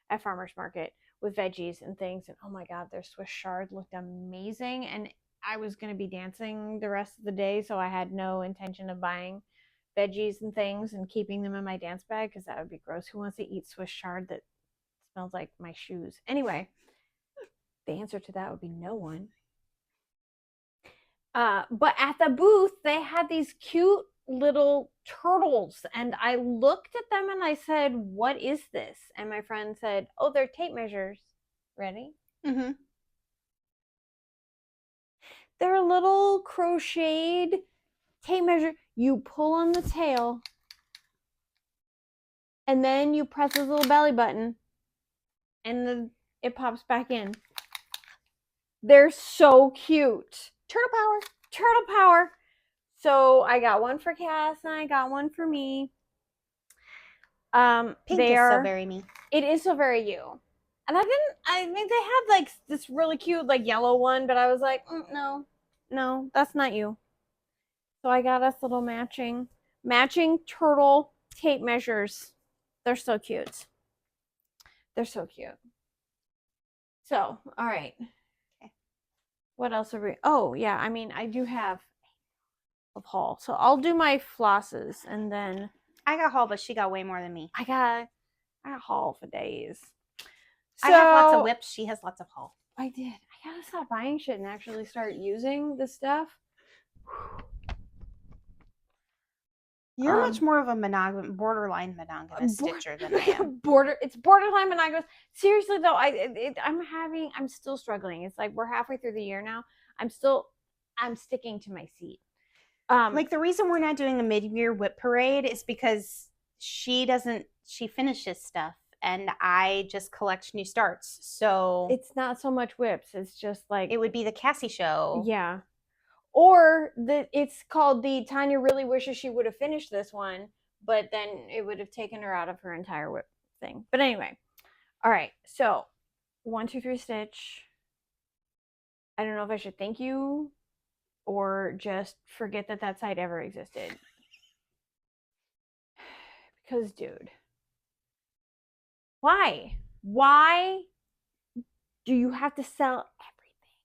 at farmer's market with veggies and things. And oh my God, their Swiss chard looked amazing. And I was going to be dancing the rest of the day, so I had no intention of buying veggies and things and keeping them in my dance bag because that would be gross. Who wants to eat Swiss chard that smells like my shoes? Anyway, the answer to that would be no one. But at the booth, they had these cute little turtles, and I looked at them and I said, what is this? And my friend said, oh, they're tape measures. Ready? Mm-hmm. They're little crocheted tape measure. You pull on the tail, and then you press this little belly button, and it pops back in. They're so cute. Turtle power. So I got one for Cass, and I got one for me. Pink is so very me. It is so very you. And I mean, they had like this really cute like yellow one, but I was like, no, that's not you. So I got us little matching turtle tape measures. They're so cute. So, all right. Okay. What else are we? Oh, yeah. I mean, I do have a haul. So I'll do my flosses, and then I got haul, but she got way more than me. I got haul for days. So, I have lots of whips. She has lots of haul. I did. I gotta stop buying shit and actually start using the stuff. You're much more of a borderline monogamous stitcher than I am. It's borderline monogamous. Seriously though, I'm still struggling. It's like we're halfway through the year now. I'm sticking to my seat. Like the reason we're not doing a mid-year whip parade is because she finishes stuff and I just collect new starts. So it's not so much whips. It's just like it would be the Cassie show. Yeah. Or it's called the Tanya really wishes she would have finished this one, but then it would have taken her out of her entire whip thing. But anyway, all right. So 1, 2, 3 stitch. I don't know if I should thank you or just forget that site ever existed. Because, dude, why do you have to sell everything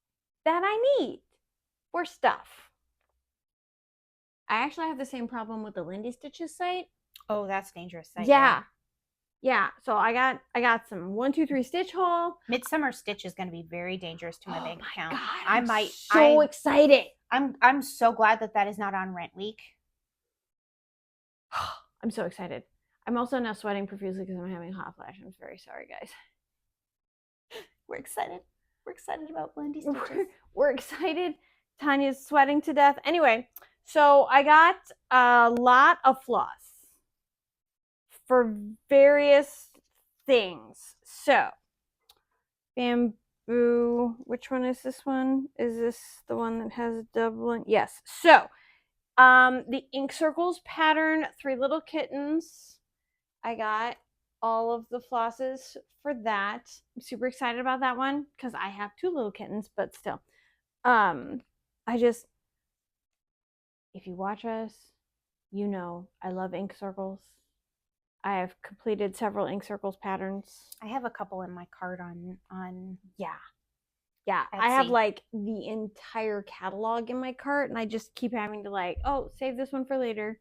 that I need for stuff? I actually have the same problem with the Lindy Stitches site. Oh, that's dangerous site. Yeah. So I got some 1, 2, 3 stitch haul. Midsummer Stitch is going to be very dangerous to my bank account. God, I'm so excited. I'm so glad that is not on rent week. I'm so excited. I'm also now sweating profusely because I'm having a hot flash. I'm very sorry, guys. We're excited. We're excited about blendy stitches. We're excited. Tanya's sweating to death. Anyway, so I got a lot of floss for various things. So, bamboo. Which one is this one? Is this the one that has double? Yes. So, the ink circles pattern, 3 Little Kittens. I got all of the flosses for that. I'm super excited about that one because I have 2 little kittens, but still. If you watch us, you know I love ink circles. I have completed several ink circles patterns. I have a couple in my cart on Yeah. I have like the entire catalog in my cart, and I just keep having to like, oh, save this one for later.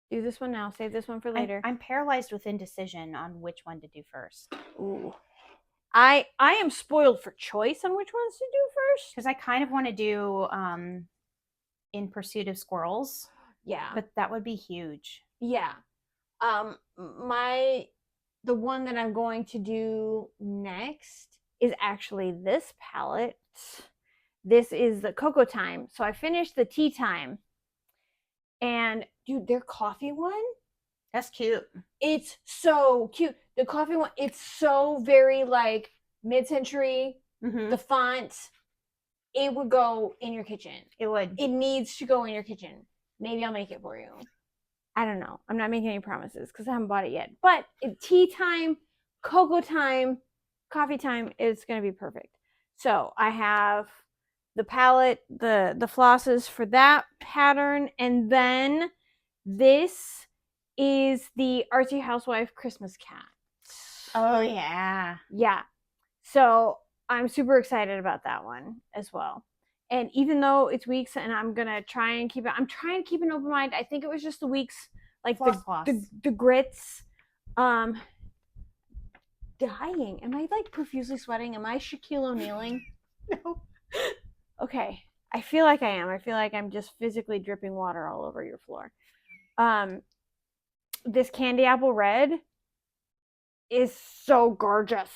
Do this one now. Save this one for later. I'm paralyzed with indecision on which one to do first. Ooh. I am spoiled for choice on which ones to do first. Because I kind of want to do In Pursuit of Squirrels. Yeah. But that would be huge. Yeah. The one that I'm going to do next is actually this palette. This is the Cocoa Time. So I finished the Tea Time. And dude, their coffee one, that's cute. It's so cute. The coffee one, it's so very like mid-century. Mm-hmm. The font, it would go in your kitchen. It would. It needs to go in your kitchen. Maybe I'll make it for you. I don't know. I'm not making any promises because I haven't bought it yet. But Tea Time, Cocoa Time, Coffee Time is going to be perfect. So I have the palette, the flosses for that pattern, and then this is the Artsy Housewife Christmas cat. Oh yeah. Yeah. So I'm super excited about that one as well. And even though it's weeks and I'm gonna try and keep it, I'm trying to keep an open mind. I think it was just the weeks, like the grits. Dying. Am I like profusely sweating? Am I Shaquille O'Nealing? No. Okay. I feel like I am. I feel like I'm just physically dripping water all over your floor. This candy apple red is so gorgeous.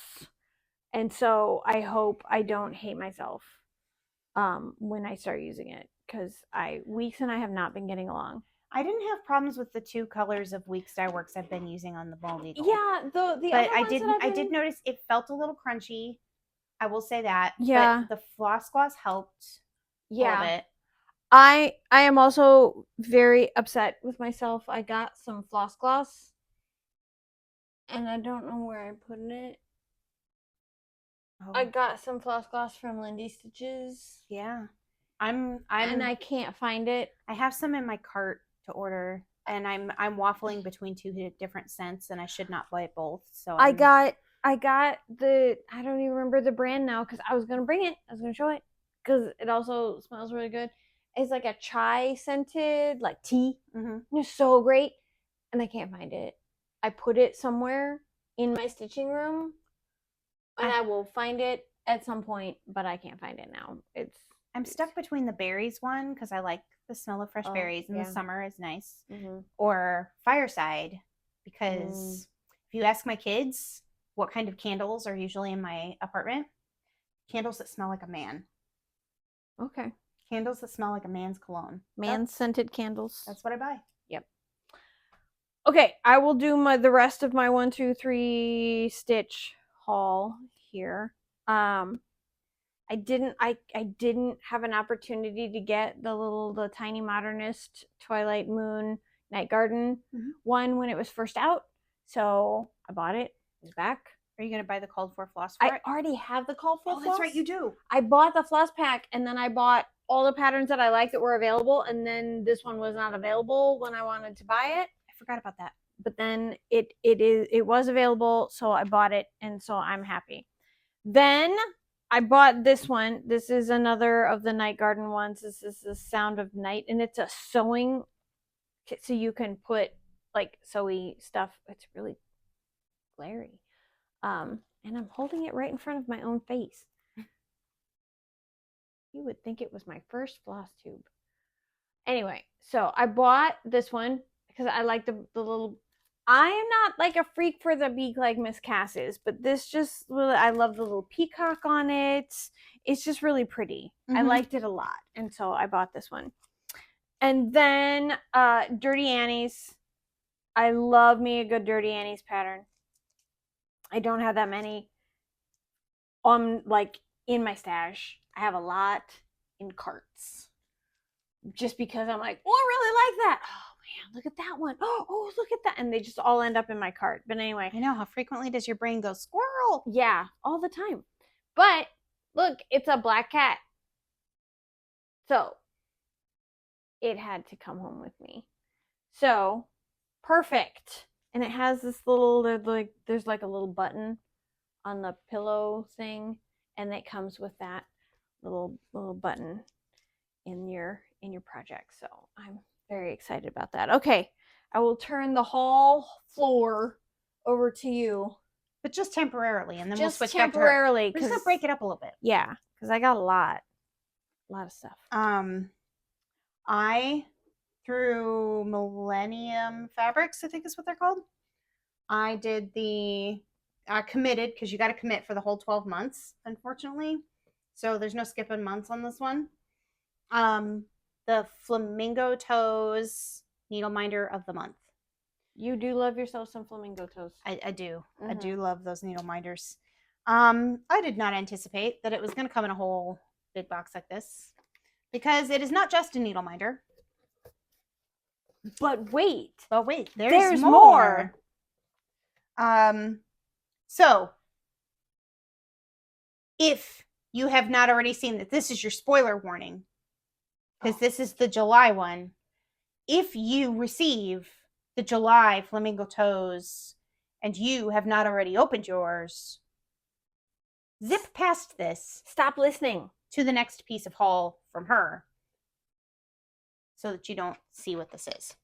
And so I hope I don't hate myself when I start using it, because Weeks and I have not been getting along. I didn't have problems with the 2 colors of Weeks Dye Works I've been using on the ball needle. Yeah, but I did notice it felt a little crunchy. I will say that. Yeah. But the floss gloss helped a little bit. I am also very upset with myself. I got some floss gloss and I don't know where I'm putting it. Oh. I got some floss gloss from Lindy Stitches. Yeah. And I can't find it. I have some in my cart to order, and I'm waffling between 2 different scents, and I should not buy both. So I got the, I don't even remember the brand now because I was gonna bring it. I was gonna show it because it also smells really good. It's like a chai scented, like tea. Mm-hmm. It's so great, and I can't find it. I put it somewhere in my stitching room, and I will find it at some point, but I can't find it now. I'm stuck between the berries one because I like the smell of fresh berries in the summer is nice, or Fireside, because if you ask my kids what kind of candles are usually in my apartment, candles that smell like a man. Okay. Candles that smell like a man's cologne. Man-scented candles. That's what I buy. Yep. Okay, I will do the rest of my 1, 2, 3 stitch haul here. I didn't have an opportunity to get the Tiny Modernist Twilight Moon Night Garden one when it was first out, so I bought it. It's back. Are you going to buy the called for floss for it? I already have the called for floss. Oh, that's right, you do. I bought the floss pack, and then I bought all the patterns that I liked that were available, and then this one was not available when I wanted to buy it. I forgot about that. But then it was available, so I bought it, and so I'm happy. Then I bought this one. This is another of the Night Garden ones. This is the Sound of Night, and it's a sewing kit, so you can put like sewy stuff. It's really glary. And I'm holding it right in front of my own face. You would think it was my first floss tube. Anyway, so I bought this one because I like the little I am not like a freak for the beak like Miss Cass is, but this just really, I love the little peacock on it. It's just really pretty. I liked it a lot, and so I bought this one. And then Dirty Annie's. I love me a good Dirty Annie's pattern. I don't have that many like in my stash. I have a lot in carts. Just because I'm like, oh, I really like that. Oh man, look at that one. Oh, look at that. And they just all end up in my cart. But anyway. I know, how frequently does your brain go squirrel? Yeah, all the time. But look, it's a black cat. So it had to come home with me. So perfect. And it has this little, there's like a little button on the pillow thing, and it comes with that little button in your project. So I'm very excited about that. Okay, I will turn the whole floor over to you, but just temporarily, and then just we'll switch temporarily. We're just gonna break it up a little bit. Yeah, because I got a lot of stuff. I through Millennium Fabrics, I think is what they're called. I did the committed, because you got to commit for the whole 12 months, unfortunately. So there's no skipping months on this one. The Flamingo Toes Needle Minder of the month. You do love yourself some flamingo toes. I do. I do love those needle minders. I did not anticipate that it was going to come in a whole big box like this, because it is not just a needle minder. But wait, there's more. So if you have not already seen that, this is your spoiler warning, because this is the July one. If you receive the July Flamingo Toes and you have not already opened yours, zip past this. Stop listening to the next piece of haul from her, so that you don't see what this is.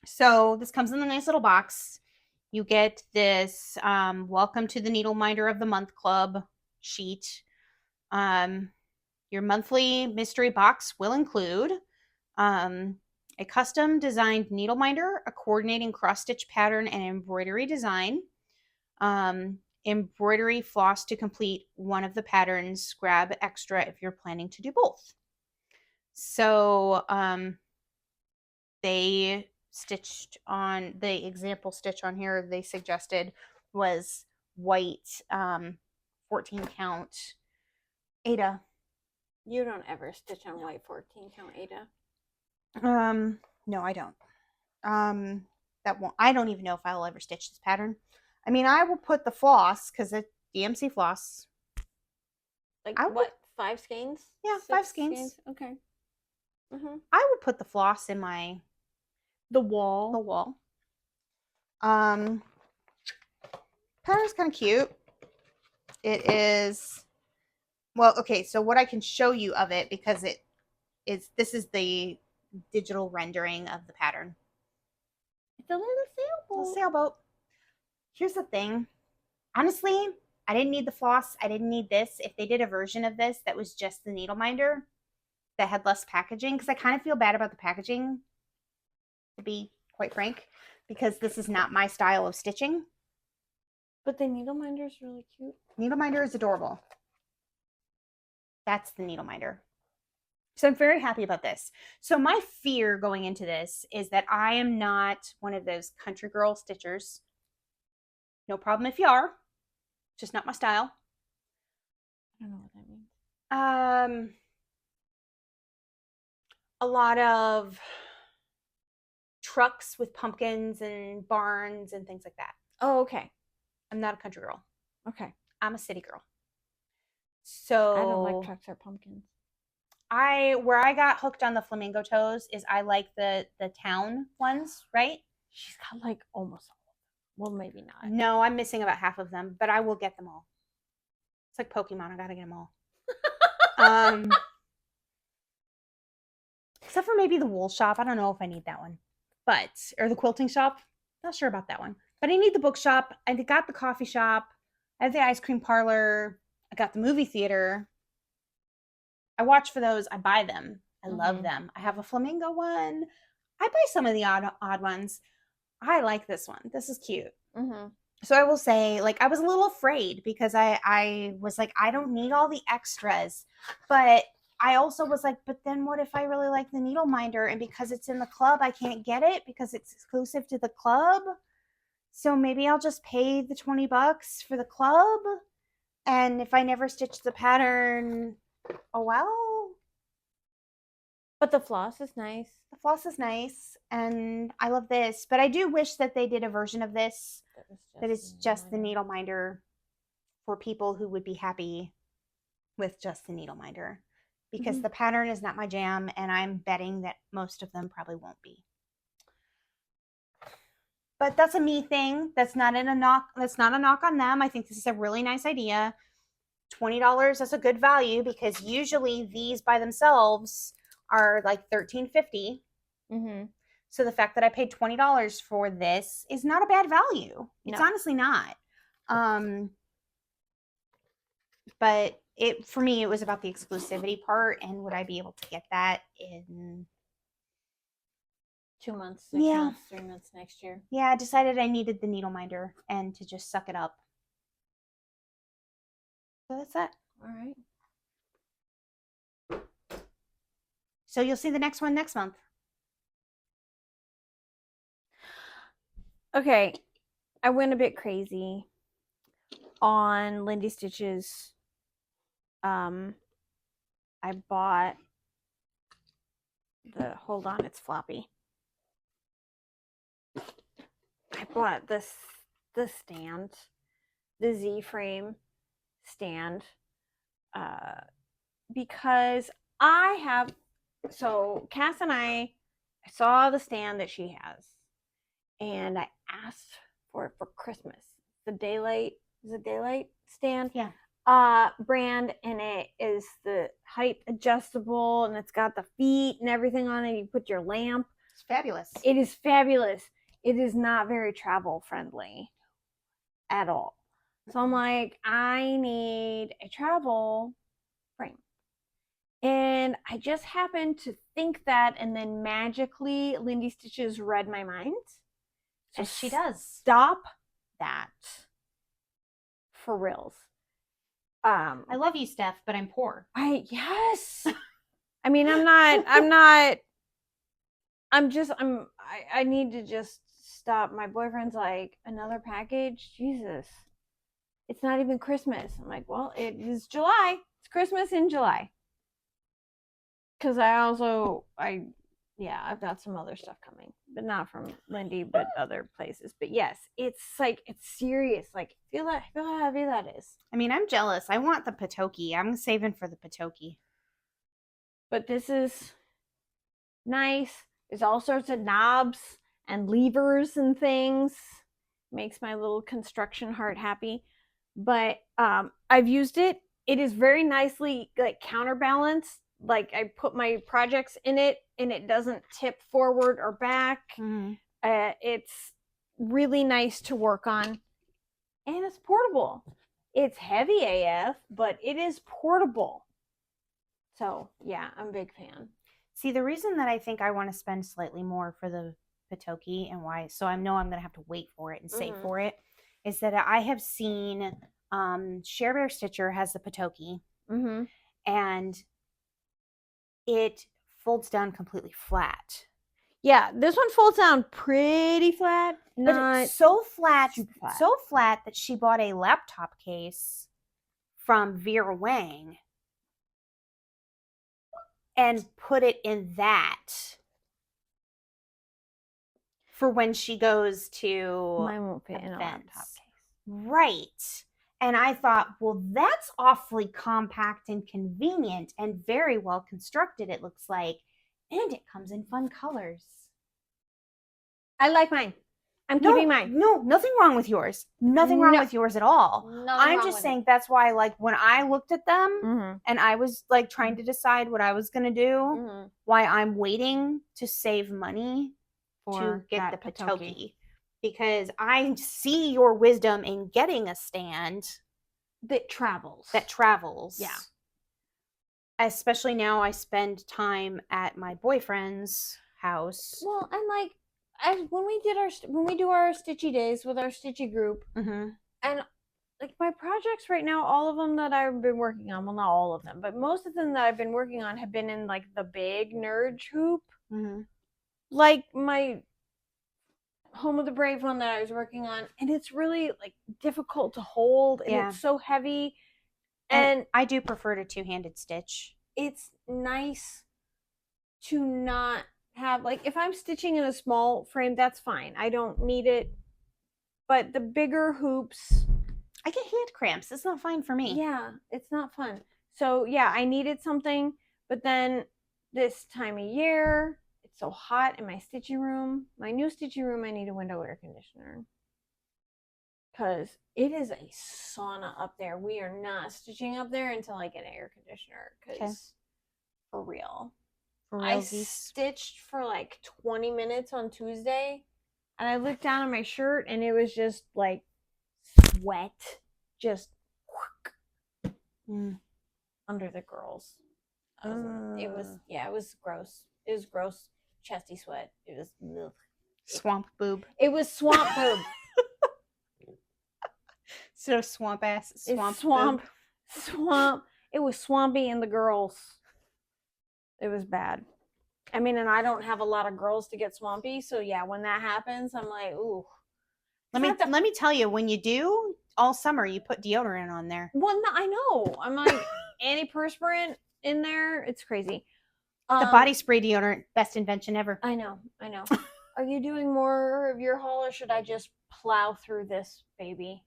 So this comes in a nice little box. You get this welcome to the Needle Minder of the Month Club sheet. Your monthly mystery box will include a custom designed needle minder, a coordinating cross-stitch pattern and embroidery design, embroidery floss to complete one of the patterns. Grab extra if you're planning to do both. So they stitched on the example stitch on here they suggested was white 14 count Aida. You don't ever stitch on white 14 count Aida. No, I don't. That won't. I don't even know if I'll ever stitch this pattern. I mean, I will put the floss, because it's DMC floss. Like what? 5 skeins? Yeah, 5 skeins. Okay. I would put the floss in the wall. Pattern's kind of cute. It is, well, okay, so what I can show you of it, because this is the digital rendering of the pattern. It's a little sailboat. A sailboat. Here's the thing. Honestly, I didn't need the floss. I didn't need this. If they did a version of this that was just the needle minder, that had less packaging, because I kind of feel bad about the packaging, to be quite frank, because this is not my style of stitching. But the needle minder is really cute. Needle minder is adorable. That's the needle minder. So I'm very happy about this. So my fear going into this is that I am not one of those country girl stitchers. No problem if you are. Just not my style. I don't know what that means. A lot of trucks with pumpkins and barns and things like that. Oh, okay. I'm not a country girl. Okay. I'm a city girl. So I don't like trucks or pumpkins. Where I got hooked on the flamingo toes is I like the town ones, right? She's got like almost all of them. Well, maybe not. No, I'm missing about half of them, but I will get them all. It's like Pokemon. I gotta get them all. Except for maybe the wool shop. I don't know if I need that one. Or the quilting shop. Not sure about that one. But I need the bookshop. I got the coffee shop. I have the ice cream parlor. I got the movie theater. I watch for those. I buy them. I love them. I have a flamingo one. I buy some of the odd ones. I like this one. This is cute. Mm-hmm. So I will say, like, I was a little afraid because I was like, I don't need all the extras. But I also was like, but then what if I really like the needle minder and because it's in the club, I can't get it because it's exclusive to the club? So maybe I'll just pay the $20 for the club. And if I never stitch the pattern, oh well. But the floss is nice. The floss is nice. And I love this. But I do wish that they did a version of this that is just the needle minder for people who would be happy with just the needle minder. Because the pattern is not my jam. And I'm betting that most of them probably won't be. But that's a me thing. That's not a knock on them. I think this is a really nice idea. $20 is a good value because usually these by themselves are like $13.50. Mm-hmm. So the fact that I paid $20 for this is not a bad value. It's honestly not. But for me, it was about the exclusivity part, and would I be able to get that in 2 months, 6 months, 3 months next year? Yeah, I decided I needed the needle minder and to just suck it up. So that's it. All right. So you'll see the next one next month. Okay, I went a bit crazy on Lindy Stitches. I bought hold on, it's floppy. I bought the stand, the Z-frame stand, because so Cass and I saw the stand that she has, and I asked for it for Christmas. The Daylight stand? Yeah. Brand, and it is the height adjustable, and it's got the feet and everything on it. You put your lamp. It's fabulous. It is fabulous. It is not very travel friendly at all. So I'm like, I need a travel frame. And I just happened to think that, and then magically Lindy Stitches read my mind. So As she does. Stop that. For reals. I love you, Steph, but I'm poor. Yes. I mean, I need to just stop. My boyfriend's like, another package? Jesus. It's not even Christmas. I'm like, well, it is July. It's Christmas in July. Because I've got some other stuff coming, but not from Lindy, but other places. But yes, it's like, it's serious. Like, feel how heavy that is. I mean, I'm jealous. I want the Patoki. I'm saving for the Patoki. But this is nice. There's all sorts of knobs and levers and things. Makes my little construction heart happy. But I've used it. It is very nicely like counterbalanced. Like, I put my projects in it and it doesn't tip forward or back. Mm-hmm. It's really nice to work on, and it's portable. It's heavy AF, but it is portable. So yeah, I'm a big fan. See, the reason that I think I want to spend slightly more for the Patoki and why, so I know I'm going to have to wait for it and save for it, is that I have seen Share Bear Stitcher has the Patoki, and it folds down completely flat. Yeah, this one folds down pretty flat. But it's so flat that she bought a laptop case from Vera Wang and put it in that for when she goes to mine won't fit in a laptop case. Right. And I thought, well, that's awfully compact and convenient and very well constructed, it looks like. And it comes in fun colors. I like mine. I'm keeping mine. No, nothing wrong with yours. Nothing wrong with yours at all. I'm just saying that's why, like, when I looked at them and I was, like, trying to decide what I was going to do, why I'm waiting to save money to get the Patoki. Because I see your wisdom in getting a stand that travels. Yeah. Especially now I spend time at my boyfriend's house. Well, and like, when we do our stitchy days with our stitchy group, Mm-hmm. and like my projects right now, all of them that I've been working on, well, not all of them, but most of them that I've been working on have been in like the big nerd hoop, Mm-hmm. like my Home of the Brave one that I was working on, and it's really like difficult to hold, and Yeah. it's so heavy, And I do prefer to two-handed stitch. it's nice to not have, like, if I'm stitching in a small frame, that's fine. I don't need it. But the bigger hoops, I get hand cramps. It's not fine for me. yeah, it's not fun. So yeah, I needed something, but then this time of year, it's so hot in my stitching room. My new stitching room, I need a window air conditioner. Because it is a sauna up there. We are not stitching up there until I get an air conditioner. Because for real. I stitched for like 20 minutes on Tuesday, and I looked down at my shirt, and it was just like wet, just under the girls. It was gross. It was gross, chesty sweat. It was ugh. Swamp boob. It was swamp boob. So swamp ass. Swamp. It was swampy in the girls. It was bad. I mean, and I don't have a lot of girls to get swampy, so yeah, when that happens, I'm like, ooh. Let me tell you, when you do, all summer you put deodorant on there. Well, no, I know. I'm like antiperspirant in there. It's crazy. The body spray deodorant, best invention ever. I know. Are you doing more of your haul, or should I just plow through this baby?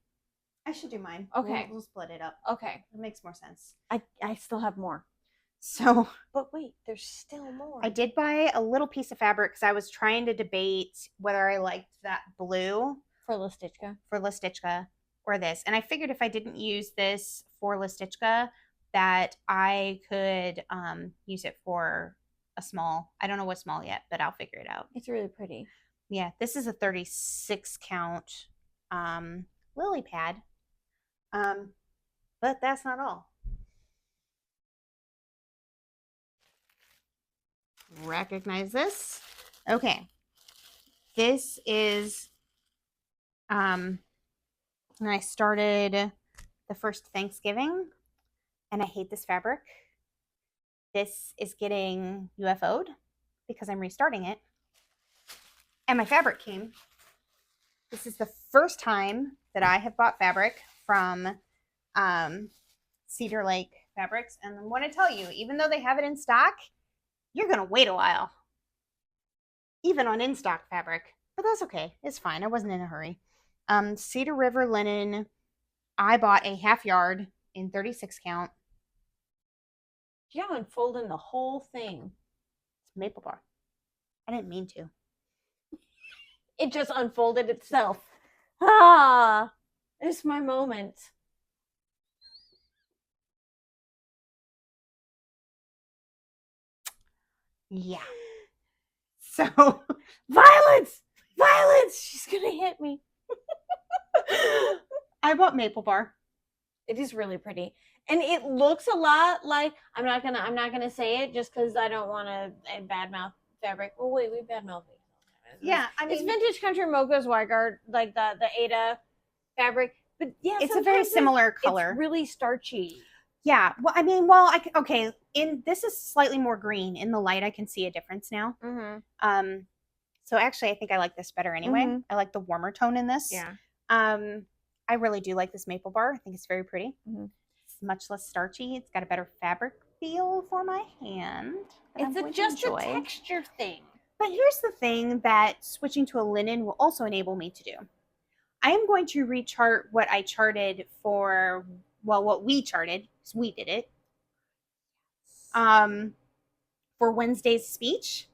I should do mine. Okay. We'll split it up. Okay. It makes more sense. I still have more. So, but wait, there's still more. I did buy a little piece of fabric because I was trying to debate whether I liked that blue for LaStitchka or this. And I figured if I didn't use this for LaStitchka, that I could use it for a small. I don't know what small yet, but I'll figure it out. It's really pretty. Yeah, this is a 36 count lily pad. But that's not all. Recognize this? Okay. This is when I started the first Thanksgiving, and I hate this fabric. This is getting UFO'd because I'm restarting it. And my fabric came. This is the first time that I have bought fabric from Cedar Lake Fabrics. And I want to tell you, even though they have it in stock, you're going to wait a while. Even on in-stock fabric. But that's okay. It's fine. I wasn't in a hurry. Cedar River linen. I bought a half yard in 36 count. Yeah, unfolding the whole thing. It's maple bar. I didn't mean to. It just unfolded itself. Ah, it's my moment. Yeah. So, violence! She's gonna hit me. I bought maple bar. It is really pretty, and it looks a lot like, I'm not gonna say it just because I don't want to badmouth fabric. Oh wait, we badmouth it. Yeah, I mean, it's Vintage Country Mocha's Weigard, like the Aida fabric, but yeah, it's a very similar color. It's really starchy. Yeah, well, I mean, okay. In this is slightly more green. In the light, I can see a difference now. Mm-hmm. So actually, I think I like this better anyway. Mm-hmm. I like the warmer tone in this. Yeah. I really do like this maple bar. I think it's very pretty. Mm-hmm. It's much less starchy. It's got a better fabric feel for my hand. It's just a texture thing. But here's the thing that switching to a linen will also enable me to do. I am going to rechart what I charted for, well, what we charted, because we did it, for Wednesday's speech.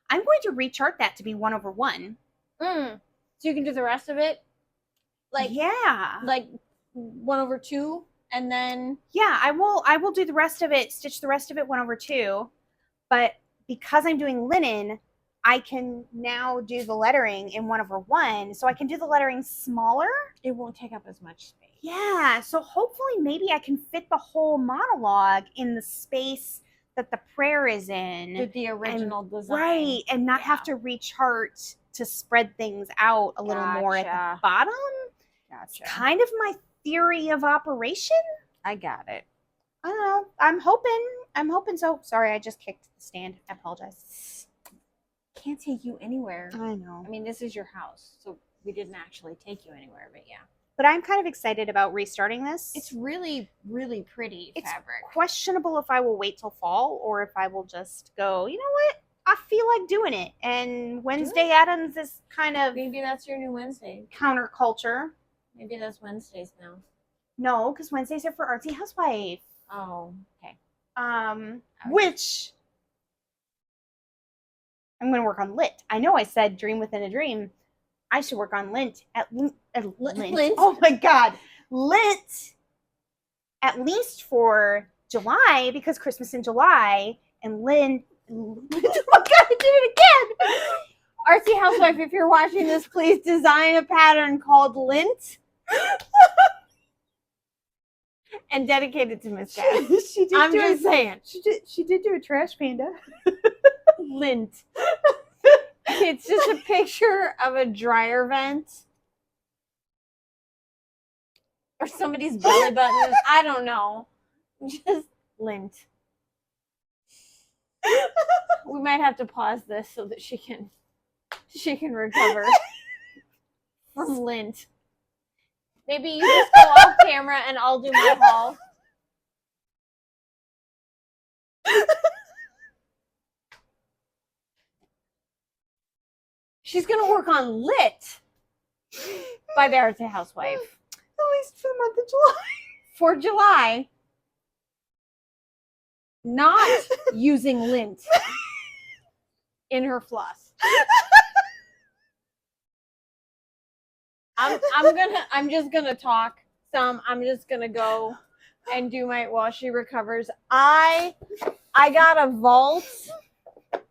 I'm going to rechart that to be 1/1. So you can do the rest of it? Like 1/2, and then... Yeah, I will do the rest of it, stitch the rest of it 1/2, but because I'm doing linen, I can now do the lettering in 1/1, so I can do the lettering smaller. It won't take up as much space. Yeah, so hopefully maybe I can fit the whole monologue in the space that the prayer is in. With the original design. Right, and not have to rechart to spread things out a little more at the bottom. Gotcha. Kind of my theory of operation. I got it. I don't know. I'm hoping so. Sorry, I just kicked the stand. I apologize. Can't take you anywhere. I know. I mean, this is your house, so we didn't actually take you anywhere, but yeah. But I'm kind of excited about restarting this. It's really, really pretty fabric. It's questionable if I will wait till fall or if I will just go, you know what? I feel like doing it. And Wednesday Addams is kind of... Maybe that's your new Wednesday. Counterculture. Maybe that's Wednesdays now. No, because Wednesdays are for Artsy Housewife. Oh, okay. Which... I'm going to work on Lit. I know I said dream within a dream. I should work on Lint Lint. Oh my God. Lint at least for July, because Christmas in July, and Lint. Oh my God, I did it again. Artsy Housewife, if you're watching this, please design a pattern called Lint and dedicate it to Miss Cat. I'm just saying. She did do a trash panda. Lint. It's just a picture of a dryer vent or somebody's belly button. I don't know. Just Lint. We might have to pause this so that she can recover from Lint. Maybe you just go off camera and I'll do my haul. She's going to work on Lit by the Artsy Housewife. At least for the month of July. For July. Not using Lint in her floss. I'm just gonna talk some. I'm just gonna go and do my while she recovers. I got a Vault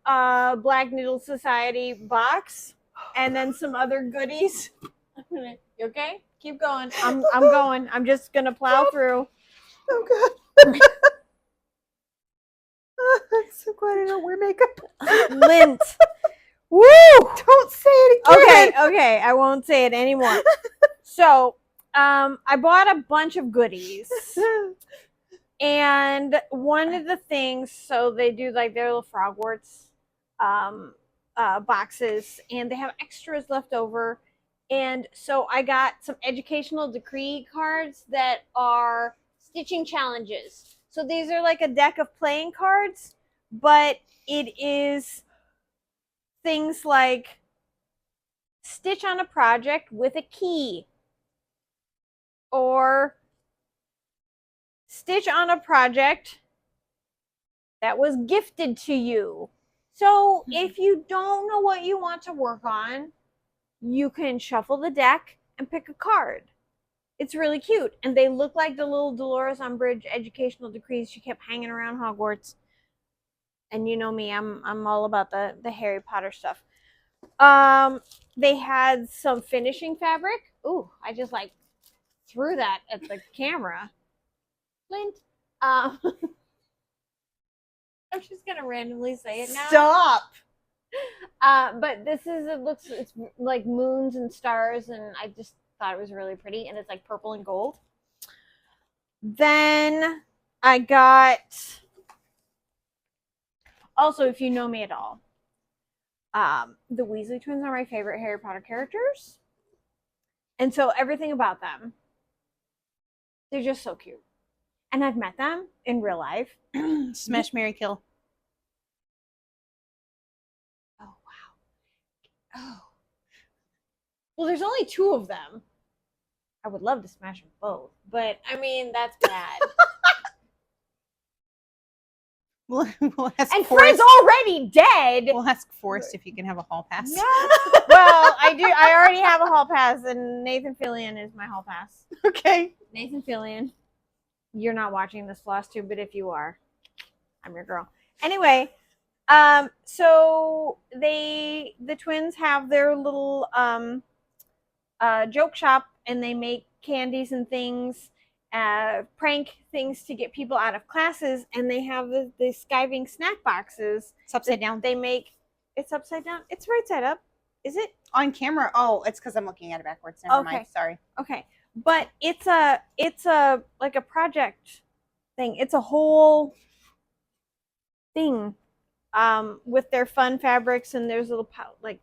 Black Needle Society box and then some other goodies. You okay? Keep going. I'm going. I'm just gonna plow through. Oh God. I'm so glad I don't wear makeup. Lint. Woo! Don't say it again. Okay, I won't say it anymore. So, I bought a bunch of goodies. And one of the things, so they do like their little frogwarts boxes, and they have extras left over. And so I got some educational decree cards that are stitching challenges. So these are like a deck of playing cards, but it is things like stitch on a project with a key, or stitch on a project that was gifted to you. So if you don't know what you want to work on, you can shuffle the deck and pick a card. It's really cute. And they look like the little Dolores Umbridge educational decrees she kept hanging around Hogwarts. And you know me, I'm all about the Harry Potter stuff. They had some finishing fabric. Ooh, I just like threw that at the camera. Lint. I'm just gonna randomly say it now. Stop. But this is, it's like moons and stars, and I just thought it was really pretty, and it's like purple and gold. Then I got, also, if you know me at all, the Weasley twins are my favorite Harry Potter characters. And so everything about them, they're just so cute. And I've met them in real life. Smash, marry, kill. Oh, wow. Oh. Well, there's only 2 of them. I would love to smash them both, but I mean, that's bad. We'll ask and Forrest. Fred's already dead. We'll ask Forrest if you can have a hall pass. Yeah. Well, I do. I already have a hall pass, and Nathan Fillion is my hall pass. Okay. Nathan Fillion. You're not watching this Flosstube, but if you are, I'm your girl. Anyway, so the twins have their little joke shop, and they make candies and things, prank things to get people out of classes, and they have the skiving snack boxes. It's upside down. They make, it's upside down. It's right side up. Is it? On camera? Oh, it's because I'm looking at it backwards. Never mind. Sorry. Okay. But it's a like a project thing. It's a whole thing with their fun fabrics, and there's little like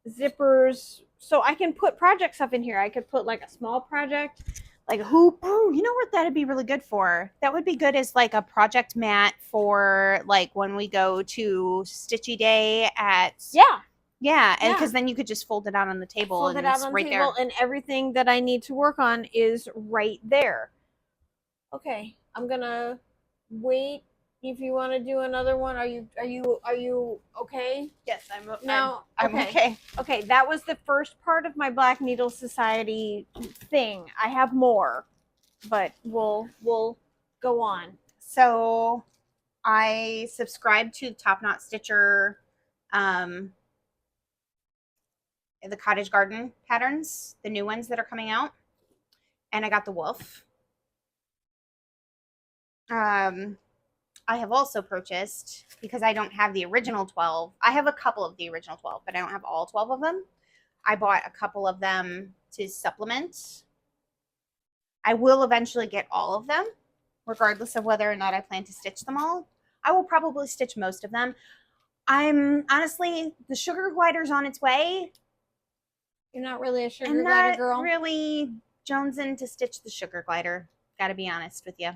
zippers. So I can put project stuff in here. I could put like a small project, like a hoop. Oh, you know what that'd be really good for? That would be good as like a project mat for like when we go to Stitchy Day at Yeah, and because then you could just fold it out on the table fold and it out it's on right the table, there. and everything that I need to work on is right there. Okay, I'm gonna wait. If you want to do another one, are you okay? Yes, I'm Now, I'm okay. Okay, that was the first part of my Black Needle Society thing. I have more, but we'll go on. So I subscribed to Top Knot Stitcher, the Cottage Garden patterns, the new ones that are coming out, and I got the wolf. I have also purchased, because I don't have the original 12. I have a couple of the original 12, but I don't have all 12 of them. I bought a couple of them to supplement. I will eventually get all of them, regardless of whether or not I plan to stitch them all. I will probably stitch most of them. I'm honestly, the sugar glider's on its way. You're not really a sugar glider girl? I'm not really jonesing to stitch the sugar glider. Gotta be honest with you.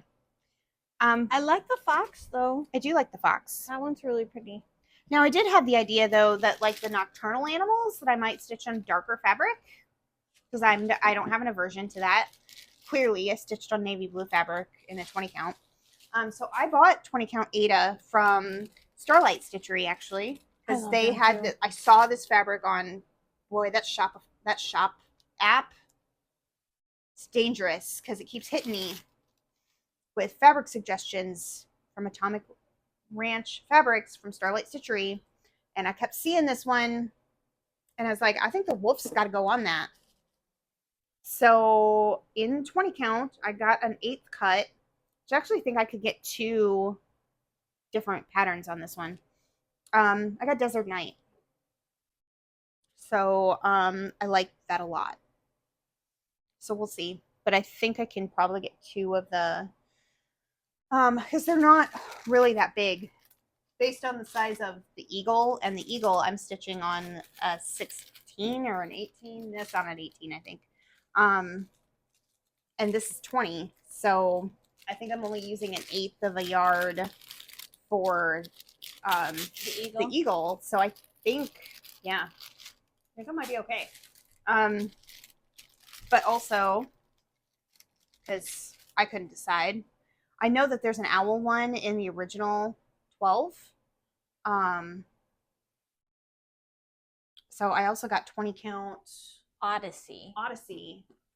I like the fox though. I do like the fox. That one's really pretty. Now I did have the idea though that like the nocturnal animals that I might stitch on darker fabric, because I don't have an aversion to that. Clearly I stitched on navy blue fabric in a 20 count. So I bought 20 count Aida from Starlight Stitchery actually, because they had I saw this fabric on, boy, that shop app. It's dangerous because it keeps hitting me with fabric suggestions from Atomic Ranch Fabrics from Starlight Stitchery, and I kept seeing this one, and I was like, I think the wolf's got to go on that. So in 20 count, I got an 1/8 cut, which I actually think I could get 2 different patterns on this one. I got Desert Night, so I like that a lot. So we'll see, but I think I can probably get 2 of the because they're not really that big based on the size of the eagle, and the eagle I'm stitching on a 16 or an 18. That's on an 18, I think. And this is 20, so I think I'm only using an 1/8 of a yard for the eagle. So I think, yeah, I think I might be okay. But also, because I couldn't decide, I know that there's an owl one in the original 12. So I also got 20 count Odyssey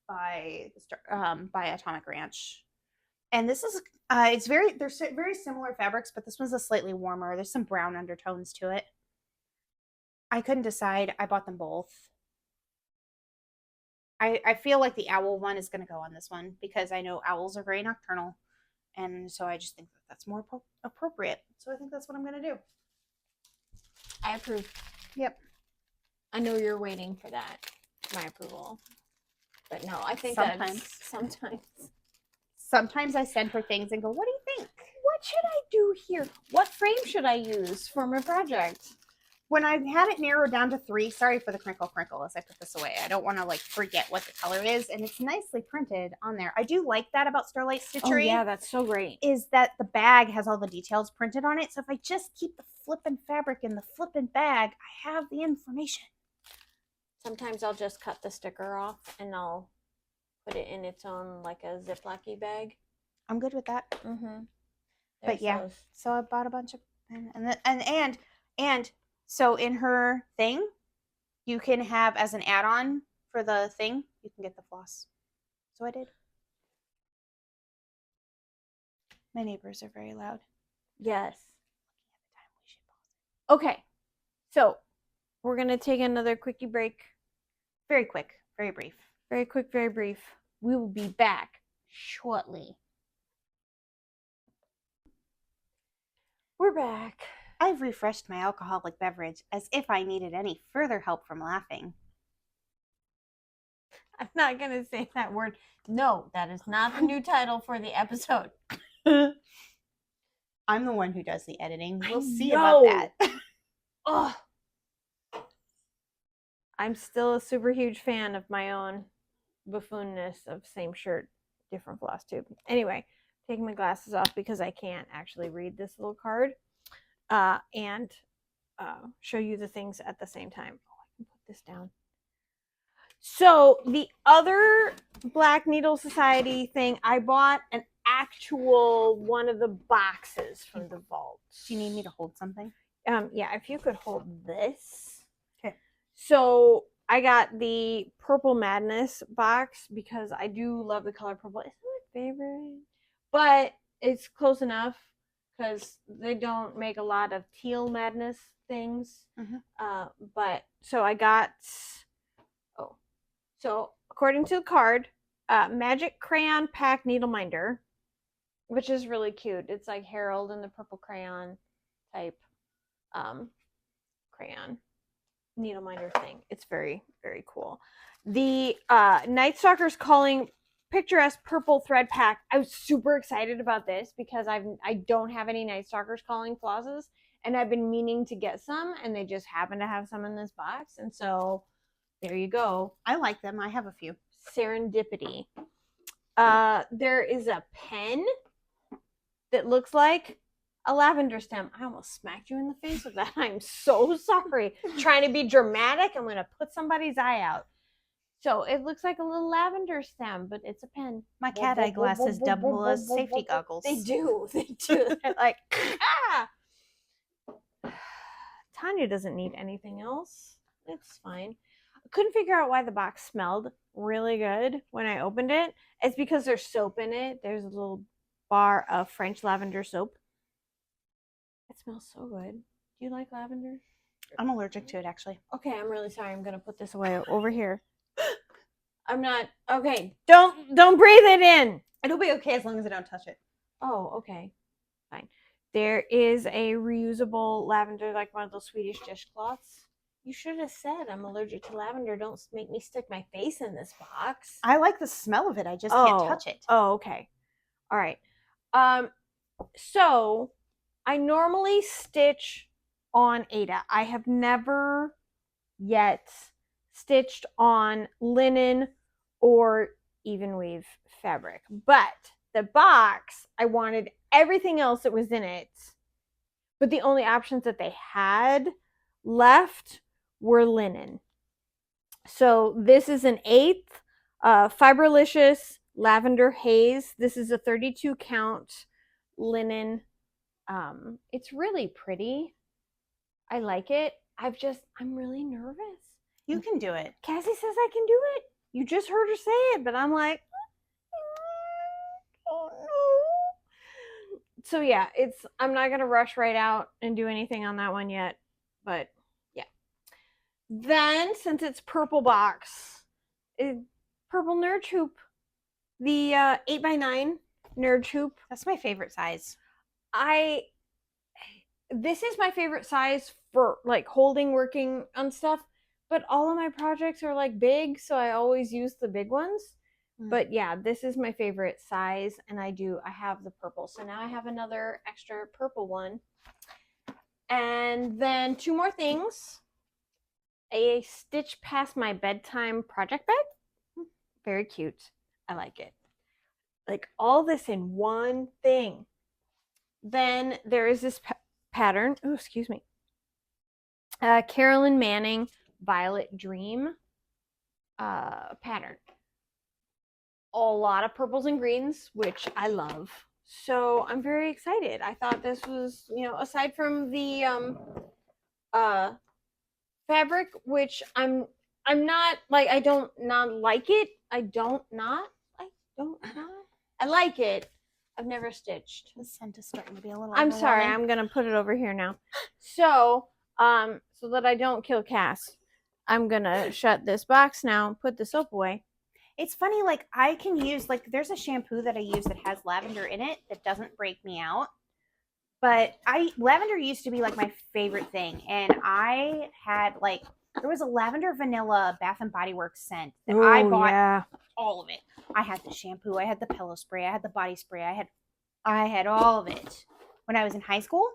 by Atomic Ranch, and this is they're very similar fabrics, but this one's a slightly warmer. There's some brown undertones to it. I couldn't decide. I bought them both. I feel like the owl one is going to go on this one because I know owls are very nocturnal, and so I just think that that's more appropriate. So I think that's what I'm going to do. I approve. Yep. I know you're waiting for that, my approval. But no, I think sometimes I send her things and go, what do you think? What should I do here? What frame should I use for my project? When I had it narrowed down to 3, sorry for the crinkle as I put this away. I don't want to like forget what the color is, and it's nicely printed on there. I do like that about Starlight Stitchery. Oh yeah, that's so great. Is that the bag has all the details printed on it. So if I just keep the flippin' fabric in the flippin' bag, I have the information. Sometimes I'll just cut the sticker off and I'll put it in its own like a Ziploc-y bag. I'm good with that. Mm-hmm. But yeah, so I bought a bunch of and so in her thing, you can have as an add-on for the thing, you can get the floss. So I did. My neighbors are very loud. Yes. Okay, so we're gonna take another quickie break. Very quick, very brief. Very quick, very brief. We will be back shortly. We're back. I've refreshed my alcoholic beverage as if I needed any further help from laughing. I'm not going to say that word. No, that is not the new title for the episode. I'm the one who does the editing. We'll see know. about that. Oh, I'm still a super huge fan of my own buffoonness of same shirt, different floss tube. Anyway, taking my glasses off because I can't actually read this little card and show you the things at the same time. Oh, I can put this down. So the other Black Needle Society thing, I bought an actual one of the boxes from the vault. Do you need me to hold something? Yeah, if you could hold this. Okay. So I got the Purple Madness box because I do love the color purple. It's not my favorite, but it's close enough because they don't make a lot of teal madness things. But so I got, so according to the card, Magic Crayon Pack Needle Minder, which is really cute. It's like Harold and the purple crayon type crayon needle minder thing. It's very, very cool. The Night Stalker's Calling Picturesque Purple Thread Pack. I was super excited about this because I don't have any Night Stalker's Calling flosses, and I've been meaning to get some, and they just happen to have some in this box, and so there you go. I like them. I have a few. Serendipity. There is a pen that looks like a lavender stem. I almost smacked you in the face with that. I'm so sorry. Trying to be dramatic. I'm going to put somebody's eye out. So it looks like a little lavender stem, but it's a pen. My cat eye glasses double as safety goggles. They do. They do. They're like, ah! Tanya doesn't need anything else. It's fine. I couldn't figure out why the box smelled really good when I opened it. It's because there's soap in it. There's a little bar of French lavender soap. It smells so good. Do you like lavender? I'm allergic to it, actually. Okay, I'm really sorry. I'm gonna put this away over here. I'm not okay. Don't breathe it in. It'll be okay as long as I don't touch it. Oh, okay, fine. There is a reusable lavender, like one of those Swedish dishcloths. You should have said I'm allergic to lavender. Don't make me stick my face in this box. I like the smell of it. I just can't touch it. Oh, okay. All right. So I normally stitch on Aida. I have never yet stitched on linen or even weave fabric. But the box, I wanted everything else that was in it. But the only options that they had left were linen. So this is an 1/8 Fiberlicious Lavender Haze. This is a 32 count linen. It's really pretty. I like it. I'm really nervous. You can do it. Cassie says I can do it. You just heard her say it, but I'm like, oh no. So yeah, I'm not gonna rush right out and do anything on that one yet, but yeah. Then, since it's purple box, purple nerd hoop, the 8x9 nerd hoop. That's my favorite size. This is my favorite size for like holding, working on stuff, but all of my projects are like big, so I always use the big ones. But yeah, this is my favorite size, and I have the purple. So now I have another extra purple one. And then 2 more things. A Stitch Past My Bedtime project bag. Very cute. I like it. Like all this in one thing. Then there is this pattern. Oh, excuse me. Carolyn Manning Violet Dream pattern. A lot of purples and greens, which I love. So I'm very excited. I thought this was, aside from the fabric, which I'm not like, I don't not like it. I like it. I've never stitched. The scent is starting to be a little I'm sorry. overwhelming. I'm going to put it over here now. So that I don't kill Cass, I'm going to shut this box now and put the soap away. It's funny, like I can use, like there's a shampoo that I use that has lavender in it that doesn't break me out. But lavender used to be like my favorite thing, and I had like there was a lavender vanilla Bath and Body Works scent that I bought all of it. I had the shampoo, I had the pillow spray, I had the body spray, I had all of it when I was in high school.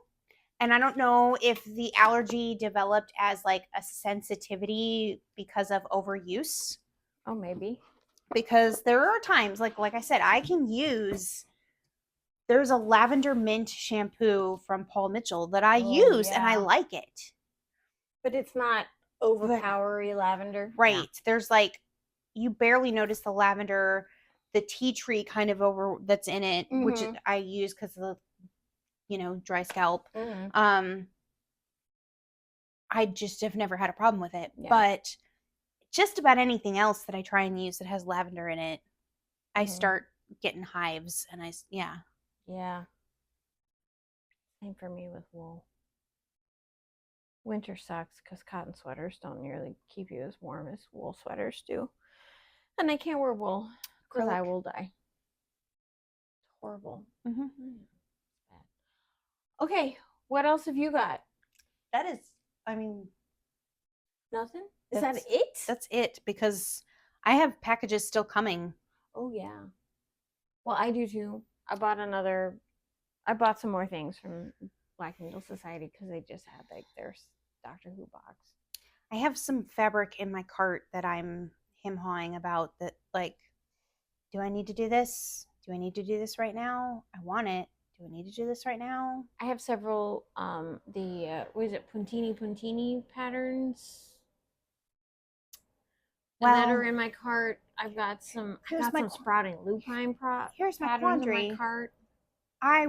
And I don't know if the allergy developed as like a sensitivity because of overuse. Oh, maybe. Because there are times, like I said, I can use. There's a lavender mint shampoo from Paul Mitchell that I use, and I like it. But it's not overpowery lavender. Right. Yeah. There's like, you barely notice the lavender, the tea tree kind of over that's in it, which I use because of the, dry scalp. I just have never had a problem with it. Yeah. But just about anything else that I try and use that has lavender in it, I start getting hives, and Yeah. Same for me with wool. Winter sucks because cotton sweaters don't nearly keep you as warm as wool sweaters do. And I can't wear wool because I will die. It's horrible. Okay, what else have you got? That is, I mean... Nothing? Is that it? That's it, because I have packages still coming. Oh, yeah. Well, I do too. I bought some more things from Black Needle Society because they just had like their Doctor Who box. I have some fabric in my cart that I'm hem-hawing about that, like, do I need to do this? Do I need to do this right now? I want it. Do I need to do this right now? I have several, what is it, Puntini patterns that are in my cart. I've got some sprouting lupine here's my patterns quandary. in my cart. I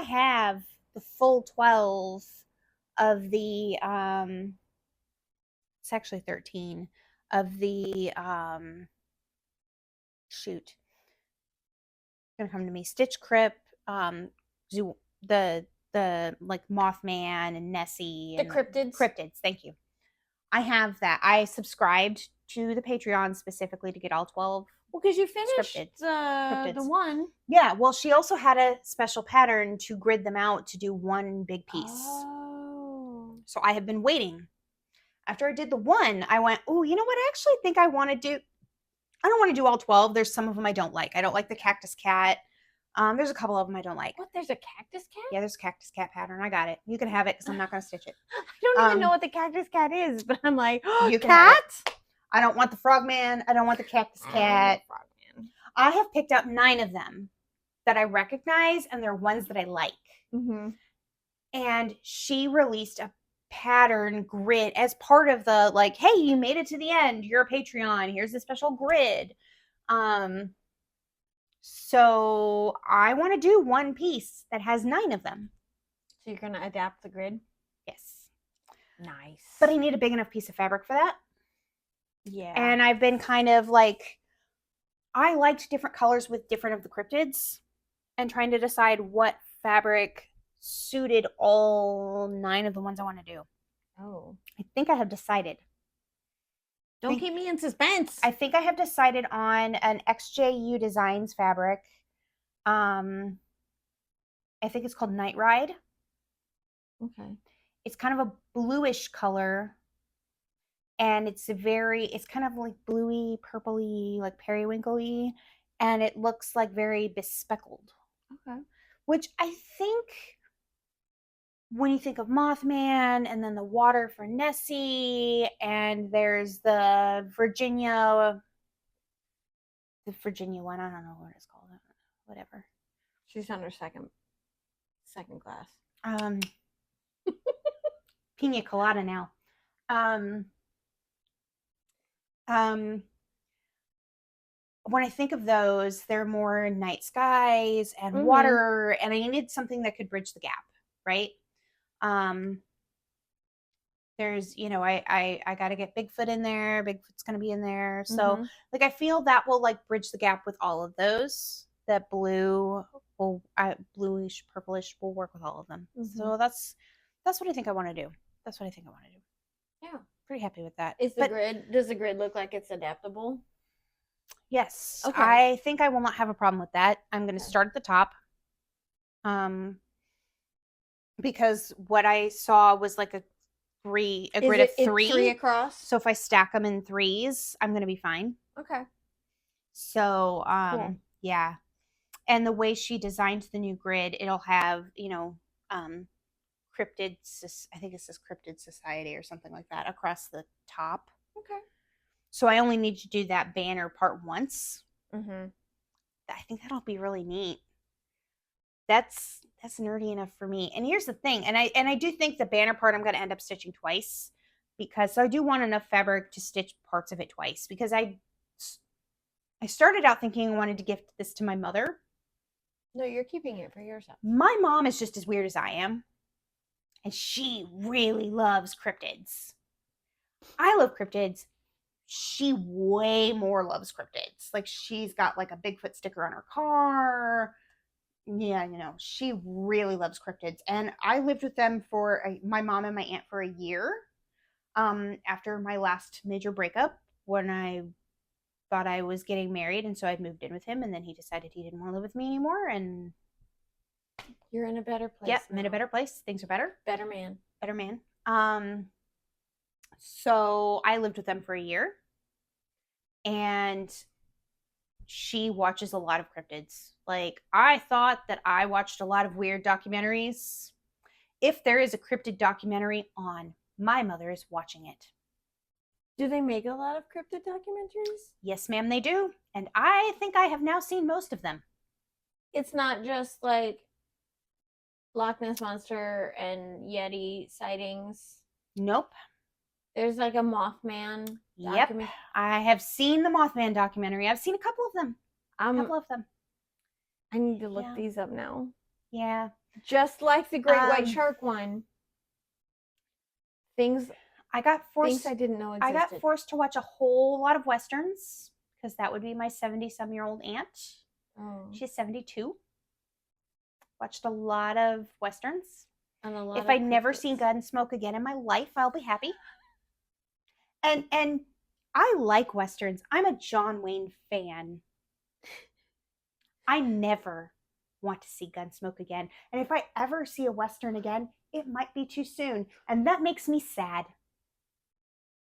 have the full 12 of the, it's actually 13 of the, shoot. It's gonna come to me. Stitch Crypt, the like Mothman and Nessie. And the cryptids. Cryptids, thank you. I have that. I subscribed to the Patreon specifically to get all 12. Well, because you finished the one. Yeah, well, she also had a special pattern to grid them out to do one big piece. Oh. So I have been waiting. After I did the one, I went, oh, you know what? I actually think I want to do... I don't want to do all 12. There's some of them I don't like. I don't like the cactus cat. There's a couple of them I don't like. What? There's a cactus cat? Yeah, there's a cactus cat pattern. I got it. You can have it because I'm not going to stitch it. I don't even know what the cactus cat is, but I'm like, oh, you cat? I don't want the frogman. I don't want the cactus cat. Frogman. I have picked out 9 of them that I recognize, and they're ones that I like. And she released a pattern grid as part of the, like, hey, you made it to the end. You're a Patreon. Here's a special grid. So I want to do one piece that has 9 of them. So you're going to adapt the grid? Yes. Nice. But I need a big enough piece of fabric for that. Yeah. And I've been kind of like, I liked different colors with different of the cryptids and trying to decide what fabric suited all 9 of the ones I want to do. Oh. I think I have decided. Don't keep me in suspense. I think I have decided on an XJU Designs fabric. I think it's called Night Ride. Okay. It's kind of a bluish color. And it's kind of like bluey, purpley, like periwinkle-y. And it looks like very bespeckled. Okay. Which I think, when you think of Mothman, and then the water for Nessie, and there's the Virginia one, I don't know what it's called, whatever. She's on her second class. Pina colada now. When I think of those, they're more night skies and water, and I needed something that could bridge the gap, right? There's, I got to get Bigfoot in there. Bigfoot's going to be in there. So like, I feel that will like bridge the gap with all of those. That bluish, purplish will work with all of them. So that's what I think I want to do. Yeah. Pretty happy with that. Does the grid look like it's adaptable? Yes. Okay. I think I will not have a problem with that. I'm going to start at the top. because what I saw was like a grid of three. 3 across? So if I stack them in 3s, I'm going to be fine. Okay. So, Cool. yeah. And the way she designed the new grid, it'll have, cryptid, I think it says Cryptid Society or something like that across the top. Okay. So I only need to do that banner part once. Mm-hmm. I think that'll be really neat. That's nerdy enough for me. And here's the thing, and I do think the banner part I'm going to end up stitching twice, because I do want enough fabric to stitch parts of it twice, because I started out thinking I wanted to gift this to my mother. No, you're keeping it for yourself. My mom is just as weird as I am, and she really loves cryptids. I love cryptids. She way more loves cryptids. Like, she's got like a Bigfoot sticker on her car. Yeah, she really loves cryptids. And I lived with them my mom and my aunt for a year after my last major breakup, when I thought I was getting married. And so I moved in with him, and then he decided he didn't want to live with me anymore. And you're in a better place. Yeah, I'm in a better place. Things are better. Better man. So I lived with them for a year, and she watches a lot of cryptids. Like, I thought that I watched a lot of weird documentaries. If there is a cryptid documentary on, my mother is watching it. Do they make a lot of cryptid documentaries? Yes, ma'am, they do. And I think I have now seen most of them. It's not just like Loch Ness Monster and Yeti sightings. Nope. There's like a Mothman documentary. Yep. I have seen the Mothman documentary. I've seen a couple of them. I need to look these up now. Yeah. Just like the Great White Shark one. Things I I didn't know existed. I got forced to watch a whole lot of Westerns, because that would be my 70-some-year-old aunt. Oh. She's 72. Watched a lot of Westerns. And a lot if I never see Gunsmoke again in my life, I'll be happy. And I like Westerns. I'm a John Wayne fan. I never want to see Gunsmoke again. And if I ever see a Western again, it might be too soon. And that makes me sad.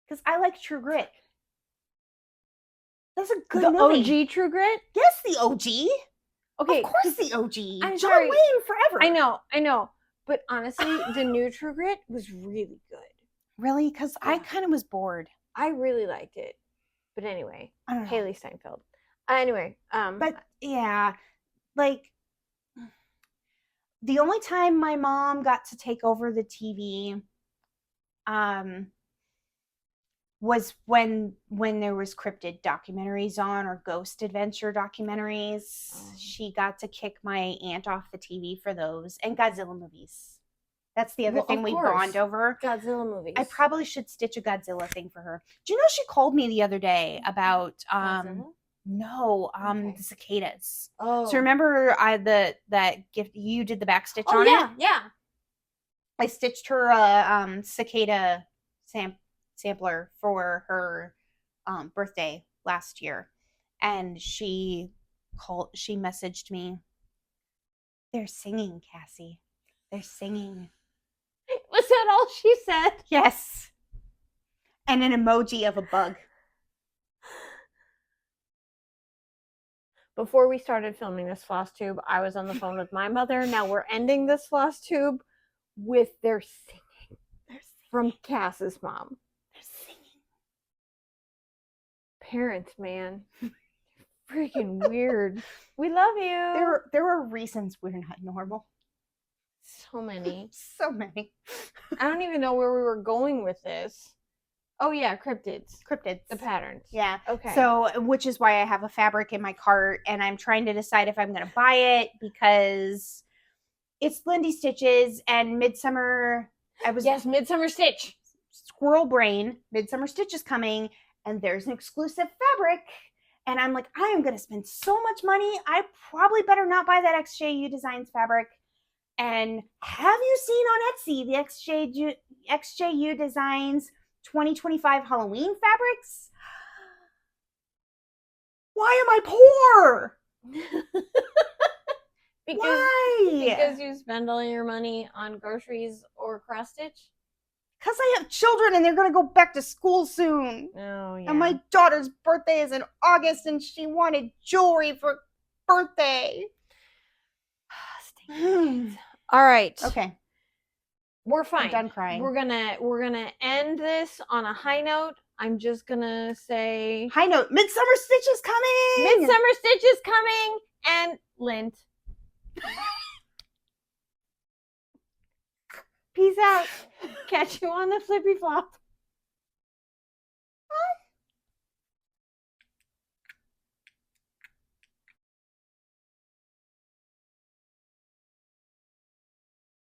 Because I like True Grit. That's a good movie. The OG True Grit? Yes, the OG. Okay. Of course the OG. I'm John sorry. Wayne forever. I know. But honestly, the new True Grit was really good. Really? Because I kind of was bored. I really liked it. But anyway, I don't know. Haley Steinfeld. Anyway, but yeah, like, the only time my mom got to take over the TV was when there was cryptid documentaries on, or ghost adventure documentaries. Oh. She got to kick my aunt off the TV for those, and Godzilla movies. That's the other thing we bond over. Godzilla movies. I probably should stitch a Godzilla thing for her. Do you know she called me the other day about Godzilla? No, the cicadas. Oh. So remember that gift you did the back stitch on it? Yeah. I stitched her a cicada sampler for her birthday last year, and she messaged me. They're singing, Cassie. They're singing. Was that all she said? Yes. And an emoji of a bug. Before we started filming this Flosstube, I was on the phone with my mother. Now we're ending this Flosstube with their singing. From Cass's mom. They're singing. Parents, man. Freaking weird. We love you. There are reasons we're not normal. So many. So many. I don't even know where we were going with this. Oh yeah, cryptids. The patterns. Yeah. Okay. So, which is why I have a fabric in my cart, and I'm trying to decide if I'm going to buy it, because it's Lindy Stitches and Midsummer. Yes, Midsummer Stitch. Squirrel brain. Midsummer Stitch is coming, and there's an exclusive fabric, and I'm like, I am going to spend so much money. I probably better not buy that XJU Designs fabric. And have you seen on Etsy the XJU Designs 2025 Halloween fabrics? Why am I poor? Because, Why? Because you spend all your money on groceries or CrossStitch? Because I have children and they're going to go back to school soon. Oh, yeah. And my daughter's birthday is in August and she wanted jewelry for birthday. All right. Okay. We're fine. I'm done crying. We're gonna end this on a high note. I'm just gonna say High note, Midsummer Stitch is coming! Midsummer Stitch is coming and Lint. Peace out. Catch you on the flippy flop.